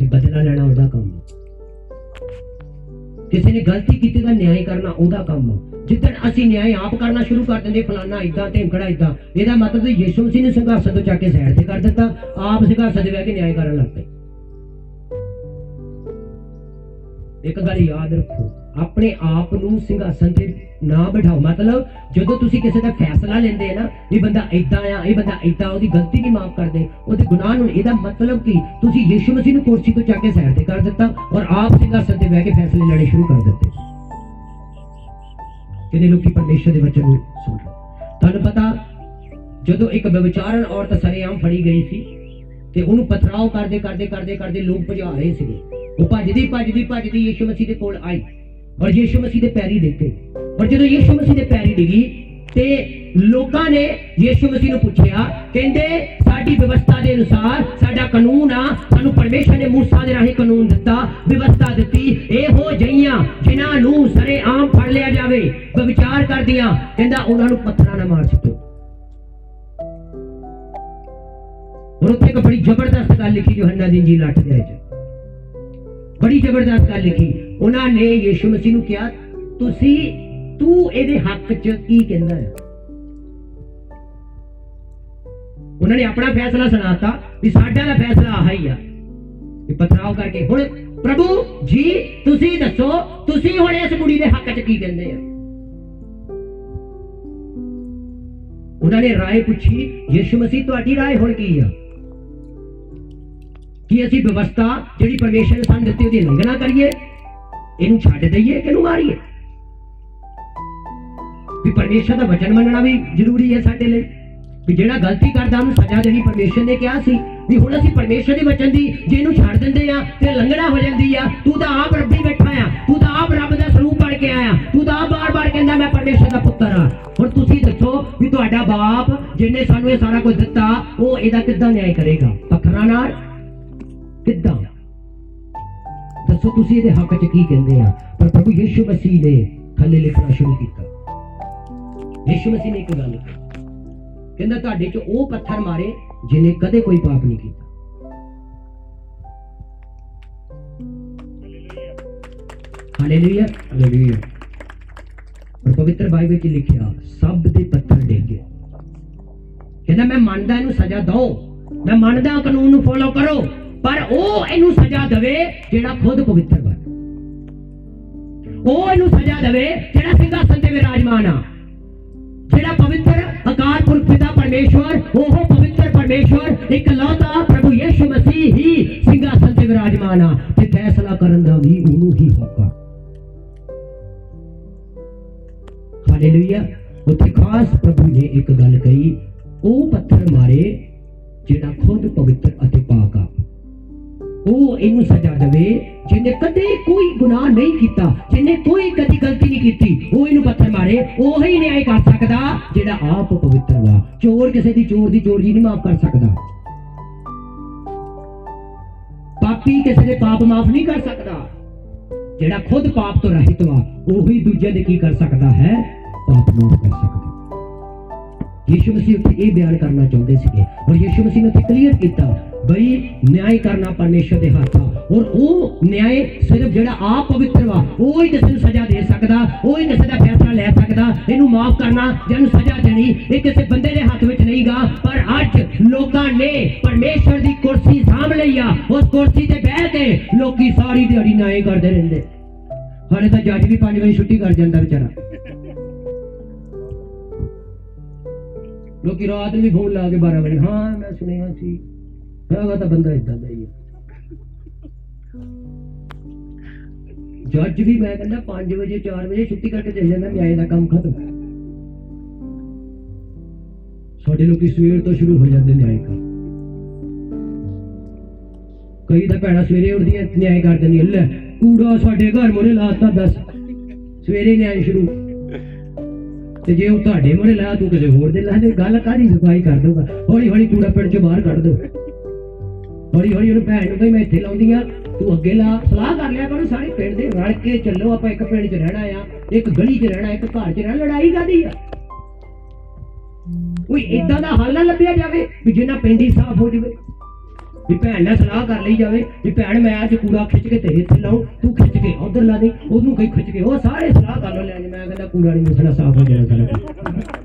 ਇਹ ਬਦਲਾ ਲੈਣਾ ਉਹਦਾ ਕੰਮ। ਕਿਸੇ ਨੇ ਗਲਤੀ ਕੀਤੀ ਤਾਂ ਨਿਆਂ ਕਰਨਾ ਉਹਦਾ ਕੰਮ। ਜਿੱਦਣ ਅਸੀਂ ਨਿਆਂ ਆਪ ਕਰਨਾ ਸ਼ੁਰੂ ਕਰ ਦਿੰਦੇ, ਫਲਾਨਾ ਇਦਾਂ ਢਿਮਕੜਾ ਇਦਾਂ, ਇਹਦਾ ਮਤਲਬ ਯਿਸੂ ਮਸੀਹ ਨੇ ਸਿੰਘਾਸਨ ਤੋਂ ਚੱਕ ਕੇ ਸਾਈਡ ਤੇ ਕਰ ਦਿੱਤਾ, ਆਪ ਸਿੰਘਾਸਨ ਤੇ ਬਹਿ ਕੇ ਨਿਆਂ ਕਰਨ ਲੱਗ ਪਏ। ਇੱਕ ਗੱਲ ਯਾਦ ਰੱਖੋ, ਆਪਣੇ ਆਪ ਨੂੰ ਸਿੰਘਾਸਨ ਤੇ ਨਾ ਬਿਠਾਓ। ਮਤਲਬ ਜਦੋਂ ਤੁਸੀਂ ਕਿਸੇ ਦਾ ਫੈਸਲਾ ਲੈਂਦੇ ਨਾ, ਇਹ ਬੰਦਾ ਏਦਾਂ ਆ, ਇਹ ਬੰਦਾ ਏਦਾਂ, ਉਹਦੀ ਗਲਤੀ ਨਹੀਂ ਮਾਫ ਕਰਦੇ, ਉਹਦੇ ਗੁਨਾਹ ਨੂੰ, ਇਹਦਾ ਮਤਲਬ ਕਿ ਤੁਸੀਂ ਯਿਸੂ ਮਸੀਹ ਨੂੰ ਕੁਰਸੀ ਤੋਂ ਚੱਕ ਕੇ ਸਾਈਡ ਤੇ ਕਰ ਦਿੱਤਾ ਔਰ ਆਪ ਸਿੰਘਾਸਨ ਤੇ ਬਹਿ ਕੇ ਫੈਸਲੇ ਲੈਣੇ ਸ਼ੁਰੂ ਕਰ ਦਿੱਤੇ। ਕਿੰਨੇ ਲੋਕੀ ਪਰਮੇਸ਼ਰ ਦੇ ਵਚਨ ਨੂੰ ਸੁਣ ਰਹੇ। ਤੁਹਾਨੂੰ ਪਤਾ, ਜਦੋਂ ਇੱਕ ਵਿਚਾਰਨ ਔਰਤ ਸਰੇਆਮ ਫੜੀ ਗਈ ਸੀ ਤੇ ਉਹਨੂੰ ਪਥਰਾਓ ਕਰਦੇ ਕਰਦੇ ਕਰਦੇ ਕਰਦੇ ਲੋਕ ਭਜਾ ਰਹੇ ਸੀਗੇ, ਉਹ ਭੱਜਦੀ ਭੱਜਦੀ ਭੱਜਦੀ ਯਿਸੂ ਮਸੀਹ ਦੇ ਕੋਲ ਆਈ ਔਰ ਯਿਸੂ ਮਸੀਹ ਦੇ ਪੈਰੀ ਡਿੱਗੇ। ਔਰ ਜਦੋਂ ਯਿਸੂ ਮਸੀਹ ਦੇ ਪੈਰੀ ਡਿੱਗੀ ਤੇ ਲੋਕਾਂ ਨੇ ਯਿਸੂ ਮਸੀਹ ਨੂੰ ਪੁੱਛਿਆ, ਕਹਿੰਦੇ ਸਾਡੀ ਵਿਵਸਥਾ ਦੇ ਅਨੁਸਾਰ, ਸਾਡਾ ਕਾਨੂੰਨ ਆ, ਸਾਨੂੰ ਪਰਮੇਸ਼ਰ ਨੇ ਮੂਸਾ ਦੇ ਰਾਹੀਂ ਕਾਨੂੰਨ ਦਿੱਤਾ, ਵਿਵਸਥਾ ਦਿੱਤੀ, ਇਹੋ ਜਿਹੀਆਂ ਜਿਨ੍ਹਾਂ ਨੂੰ ਸਰੇਆਮ ਫੜ ਲਿਆ ਜਾਵੇ ਵਿਚਾਰ ਕਰਦੀਆਂ, ਕਹਿੰਦਾ ਉਹਨਾਂ ਨੂੰ ਪੱਥਰਾਂ ਨਾਲ ਮਾਰ ਸੁੱਟੋ। ਔਰ ਉੱਥੇ ਇੱਕ ਬੜੀ ਜ਼ਬਰਦਸਤ ਗੱਲ ਲਿਖੀ ਯੋਹੰਨਾ ਦੀ ਇੰਜੀਲ 8 ਅਧਿਆਇ 'ਚ, ਬੜੀ ਜ਼ਬਰਦਸਤ ਗੱਲ ਲਿਖੀ। ਉਹਨਾਂ ਨੇ ਯਿਸੂ ਮਸੀਹ ਨੂੰ ਕਿਹਾ, ਤੂੰ ਇਹਦੇ ਹੱਕ 'ਚ ਕੀ ਕਹਿੰਦਾ ਹੈ? ਉਹਨਾਂ ਨੇ ਆਪਣਾ ਫੈਸਲਾ ਸੁਣਾਤਾ ਵੀ ਸਾਡਾ ਦਾ ਫੈਸਲਾ ਆਹ ਹੀ ਆ ਕਿ ਪਥਰਾਓ ਕਰਕੇ। ਹੁਣ ਪ੍ਰਭੂ ਜੀ ਤੁਸੀਂ ਦੱਸੋ, ਤੁਸੀਂ ਹੁਣ ਇਸ ਕੁੜੀ ਦੇ ਹੱਕ 'ਚ ਕੀ ਕਹਿੰਦੇ ਆ? ਉਹਨਾਂ ਨੇ ਰਾਏ ਪੁੱਛੀ, ਯਿਸੂ ਮਸੀਹ ਤੁਹਾਡੀ ਰਾਏ ਹੁਣ ਕੀ ਆ? ਕਿ ਅਸੀਂ ਵਿਵਸਥਾ ਜਿਹੜੀ ਪਰਮੇਸ਼ਰ ਨੇ ਸਾਨੂੰ ਦਿੱਤੀ ਉਹਦੀ ਉਲੰਘਣਾ ਕਰੀਏ, ਇਹਨੂੰ ਛੱਡ ਦਈਏ ਕਿ ਇਹਨੂੰ ਮਾਰੀਏ? ਵੀ ਪਰਮੇਸ਼ਰ ਦਾ ਵਚਨ ਮੰਨਣਾ ਵੀ ਜ਼ਰੂਰੀ ਹੈ ਸਾਡੇ ਲਈ, ਵੀ ਜਿਹੜਾ ਗਲਤੀ ਕਰਦਾ ਉਹਨੂੰ ਸਜ਼ਾ ਦੇਣੀ ਪਰਮੇਸ਼ਰ ਨੇ ਕਿਹਾ ਸੀ। ਵੀ ਹੁਣ ਅਸੀਂ ਪਰਮੇਸ਼ਰ ਦੇ ਵਚਨ ਦੀ ਜੇ ਇਹਨੂੰ ਛੱਡ ਦਿੰਦੇ ਆ ਤੇ ਉਲੰਘਣਾ ਹੋ ਜਾਂਦੀ ਆ। ਤੂੰ ਤਾਂ ਆਪ ਰੱਬੀ ਬੈਠਾ ਆ, ਤੂੰ ਤਾਂ ਆਪ ਰੱਬ ਦਾ ਸਰੂਪ ਬਣ ਕੇ ਆਇਆ, ਤੂੰ ਤਾਂ ਆਪ ਬਾਰ-ਬਾਰ ਕਹਿੰਦਾ ਮੈਂ ਪਰਮੇਸ਼ਰ ਦਾ ਪੁੱਤਰ ਆ। ਹੁਣ ਤੁਸੀਂ ਦੱਸੋ ਵੀ ਤੁਹਾਡਾ ਬਾਪ ਜਿਹਨੇ ਸਾਨੂੰ ਇਹ ਸਾਰਾ ਕੁਝ ਦਿੱਤਾ, ਉਹ ਇਹਦਾ ਕਿੱਦਾਂ ਨਿਆਂ ਕਰੇਗਾ? ਪੱਥਰਾਂ ਨਾਲ? ਕਿੱਦਾਂ? ਦੱਸੋ ਤੁਸੀਂ ਇਹਦੇ ਹੱਕ 'ਚ ਕੀ ਕਹਿੰਦੇ ਆ? ਪਰ ਪ੍ਰਭੂ ਯਿਸੂ ਮਸੀਹ ਨੇ ਥੱਲੇ ਲਿਖਣਾ ਸ਼ੁਰੂ ਕੀਤਾ। ਯਿਸੂ ਮਸੀਹ ਨੇ ਇੱਕ ਗੱਲ ਕਹੀ, ਕਹਿੰਦਾ ਤੁਹਾਡੇ 'ਚ ਉਹ ਪੱਥਰ ਮਾਰੇ ਜਿਹਨੇ ਕਦੇ ਕੋਈ ਪਾਪ ਨਹੀਂ ਕੀਤਾ। Hallelujah, hallelujah. ਪਰ ਪਵਿੱਤਰ ਬਾਈਬਲ ਵਿੱਚ ਲਿਖਿਆ ਸਭ ਦੇ ਪੱਥਰ ਡਿੱਗੇ। ਕਹਿੰਦਾ ਮੈਂ ਮੰਨਦਾ ਇਹਨੂੰ ਸਜ਼ਾ ਦਿਓ, ਮੈਂ ਮੰਨਦਾ ਕਾਨੂੰਨ ਨੂੰ ਫੋਲੋ ਕਰੋ, ਪਰ ਉਹ ਇਹਨੂੰ ਸਜ਼ਾ ਦੇਵੇ ਜਿਹੜਾ ਖੁਦ ਪਵਿੱਤਰ ਬਣ, ਉਹ ਇਹਨੂੰ ਸਜ਼ਾ ਦੇਵੇ ਜਿਹੜਾ ਸਿੰਘਾਸਨ ਤੇ ਵਿਰਾਜਮਾਨ ਆ, ਜਿਹੜਾ ਪਵਿੱਤਰ ਅਕਾਲ ਪੁਰਖ ਪਿਤਾ ਪਰਮੇਸ਼ਵਰ, ਉਹ ਪਵਿੱਤਰ ਪਰਮੇਸ਼ਵਰ ਇਕਲੌਤਾ ਪ੍ਰਭੂ ਯਿਸੂ ਮਸੀਹ ਹੀ ਸਿੰਘਾਸਨ ਤੇ ਵਿਰਾਜਮਾਨ ਆ ਤੇ ਫੈਸਲਾ ਕਰਨ ਦਾ ਵੀ ਉਹਨੂੰ ਹੀ ਹੱਕ ਆ। ਹਾਲੇਲੂਇਆ। ਉੱਥੇ ਖਾਸ ਪ੍ਰਭੂ ਨੇ ਇੱਕ ਗੱਲ ਕਹੀ, ਉਹ ਪੱਥਰ ਮਾਰੇ ਜਿਹੜਾ ਖੁਦ ਪਵਿੱਤਰ ਅਤੇ ਪਾਕ ਆ, ਉਹ ਇਹਨੂੰ ਸਜ਼ਾ ਦੇਵੇ ਜਿਹਨੇ ਕਦੇ ਕੋਈ ਗੁਨਾਹ ਨਹੀਂ ਕੀਤਾ, ਜਿਹਨੇ ਕੋਈ ਕਦੀ ਗਲਤੀ ਨਹੀਂ ਕੀਤੀ, ਉਹ ਇਹਨੂੰ ਪੱਥਰ ਮਾਰੇ। ਉਹ ਹੀ ਨਿਆਂ ਕਰ ਸਕਦਾ ਜਿਹੜਾ ਆਪ ਪਵਿੱਤਰ ਵਾ। ਚੋਰ ਕਿਸੇ ਦੀ ਚੋਰੀ ਨਹੀਂ ਮਾਫ ਕਰ ਸਕਦਾ, ਪਾਪੀ ਕਿਸੇ ਦੇ ਪਾਪ ਮਾਫ ਨਹੀਂ ਕਰ ਸਕਦਾ। ਜਿਹੜਾ ਖੁਦ ਪਾਪ ਤੋਂ ਰਹਿਤ ਵਾ, ਉਹੀ ਦੂਜੇ ਦੇ ਕੀ ਕਰ ਸਕਦਾ ਹੈ? ਪਾਪ ਮਾਫ ਕਰ ਸਕਦਾ। ਯਿਸੂ ਮਸੀਹ ਉੱਥੇ ਇਹ ਬਿਆਨ ਕਰਨਾ ਚਾਹੁੰਦੇ ਸੀਗੇ ਔਰ ਯਿਸੂ ਮਸੀਹ ਨੇ ਉੱਥੇ ਕਲੀਅਰ ਕੀਤਾ ਬਈ ਨਿਆਂ ਕਰਨਾ ਪਰਮੇਸ਼ਰ ਦੇ ਹੱਥ ਆ, ਔਰ ਉਹ ਨਿਆਂ ਸਿਰਫ ਜਿਹੜਾ ਆਪ ਪਵਿੱਤਰ ਵਾ ਉਹ ਹੀ ਕਿਸੇ ਨੂੰ ਸਜ਼ਾ ਦੇ ਸਕਦਾ, ਉਹ ਹੀ ਕਿਸੇ ਦਾ ਫੈਸਲਾ ਲੈ ਸਕਦਾ। ਇਹਨੂੰ ਮਾਫ ਕਰਨਾ ਜਾਂ ਇਹਨੂੰ ਸਜ਼ਾ ਦੇਣੀ ਇਹ ਕਿਸੇ ਬੰਦੇ ਦੇ ਹੱਥ ਵਿੱਚ ਨਹੀਂਗਾ। ਪਰ ਅੱਜ ਲੋਕਾਂ ਨੇ ਪਰਮੇਸ਼ਰ ਦੀ ਕੁਰਸੀ ਸਾਂਭ ਲਈ ਆ, ਉਸ ਕੁਰਸੀ ਤੇ ਬਹਿ ਕੇ ਲੋਕੀ ਸਾਰੀ ਦਿਹਾੜੀ ਨਿਆਂ ਕਰਦੇ ਰਹਿੰਦੇ। ਹਾਲੇ ਤਾਂ ਜੱਜ ਵੀ 5 ਵਜੇ ਛੁੱਟੀ ਕਰ ਜਾਂਦਾ ਵਿਚਾਰਾ। ਲੋਕੀ ਰਾਤ ਨੂੰ ਵੀ ਫੋਨ ਲਾ ਕੇ 12 ਵਜੇ, ਹਾਂ ਮੈਂ ਸੁਣਿਆ ਸੀ, ਹੈਗਾ ਤਾਂ ਬੰਦਾ ਏਦਾਂ ਦਾ ਹੀ ਹੈ। ਜੱਜ ਵੀ ਮੈਂ ਕਹਿੰਦਾ 5 ਵਜੇ 4 ਵਜੇ ਛੁੱਟੀ ਕਰਕੇ ਚਲੇ ਜਾਂਦਾ, ਨਿਆਂ ਦਾ ਕੰਮ ਖਤਮ। ਸਾਡੇ ਲੋਕੀ ਸਵੇਰ ਤੋਂ ਸ਼ੁਰੂ ਹੋ ਜਾਂਦੇ ਨਿਆਂ ਕਰ। ਕਈ ਤਾਂ ਭੈਣਾਂ ਸਵੇਰੇ ਉੱਠਦੀਆਂ ਨਿਆਂ ਕਰ ਦਿੰਦੀਆਂ, ਲੈ ਕੂੜਾ ਸਾਡੇ ਘਰ ਮੋਰੇ ਲਾਤਾ ਦੱਸ ਸਵੇਰੇ ਨੇ ਆਈ ਸ਼ੁਰੂ ਤੇ ਜੇ ਉਹ ਤੁਹਾਡੇ ਮੋਰੇ ਲਾਇਆ ਤੂੰ ਕਿਸੇ ਹੋਰ ਦੇ ਲਾ ਦੇ ਗੱਲ ਕਾਹਦੀ ਸਫਾਈ ਕਰ ਦੂਗਾ ਹੌਲੀ ਹੌਲੀ ਕੂੜਾ ਪਿੰਡ ਚੋਂ ਬਾਹਰ ਕੱਢ ਦੋ ਹੌਲੀ ਹੌਲੀ ਉਹਨੂੰ ਭੈਣ ਨੂੰ ਕਹੀ ਮੈਂ ਇੱਥੇ ਲਾਉਂਦੀ ਆ ਤੂੰ ਅੱਗੇ ਲਾ ਸਲਾਹ ਕਰ ਲਿਆ ਕਰੋ ਸਾਰੇ ਪਿੰਡ ਦੇ ਰਲ ਕੇ ਚੱਲੋ ਆਪਾਂ ਇੱਕ ਪਿੰਡ 'ਚ ਰਹਿਣਾ ਆ ਇੱਕ ਗਲੀ 'ਚ ਰਹਿਣਾ ਇੱਕ ਘਰ 'ਚ ਰਹਿਣਾ ਲੜਾਈ ਕਾਹਦੀ ਆ ਕੋਈ ਇਦਾਂ ਦਾ ਹੱਲ ਨਾ ਲੱਭਿਆ ਜਾਵੇ ਵੀ ਜਿੰਨਾ ਪਿੰਡ ਹੀ ਸਾਫ਼ ਹੋ ਜਾਵੇ ਵੀ ਭੈਣ ਨਾਲ ਸਲਾਹ ਕਰ ਲਈ ਜਾਵੇ ਵੀ ਭੈਣ ਮੈਂ ਅੱਜ ਕੂੜਾ ਖਿੱਚ ਕੇ ਤੇਰੇ ਇੱਥੇ ਲਾਉਂ ਤੂੰ ਖਿੱਚ ਕੇ ਉਧਰ ਲਾ ਦੇ ਉਹਨੂੰ ਕਈ ਖਿੱਚ ਕੇ ਉਹ ਸਾਰੇ ਸਲਾਹ ਕਰ ਲੋ ਲੈ ਮੈਂ ਕਹਿੰਦਾ ਕੂੜਾ ਨਹੀਂ ਮੁਸਣਾ ਸਾਫ਼ ਹੋ ਜਾਣਾ ਸਾਰਾ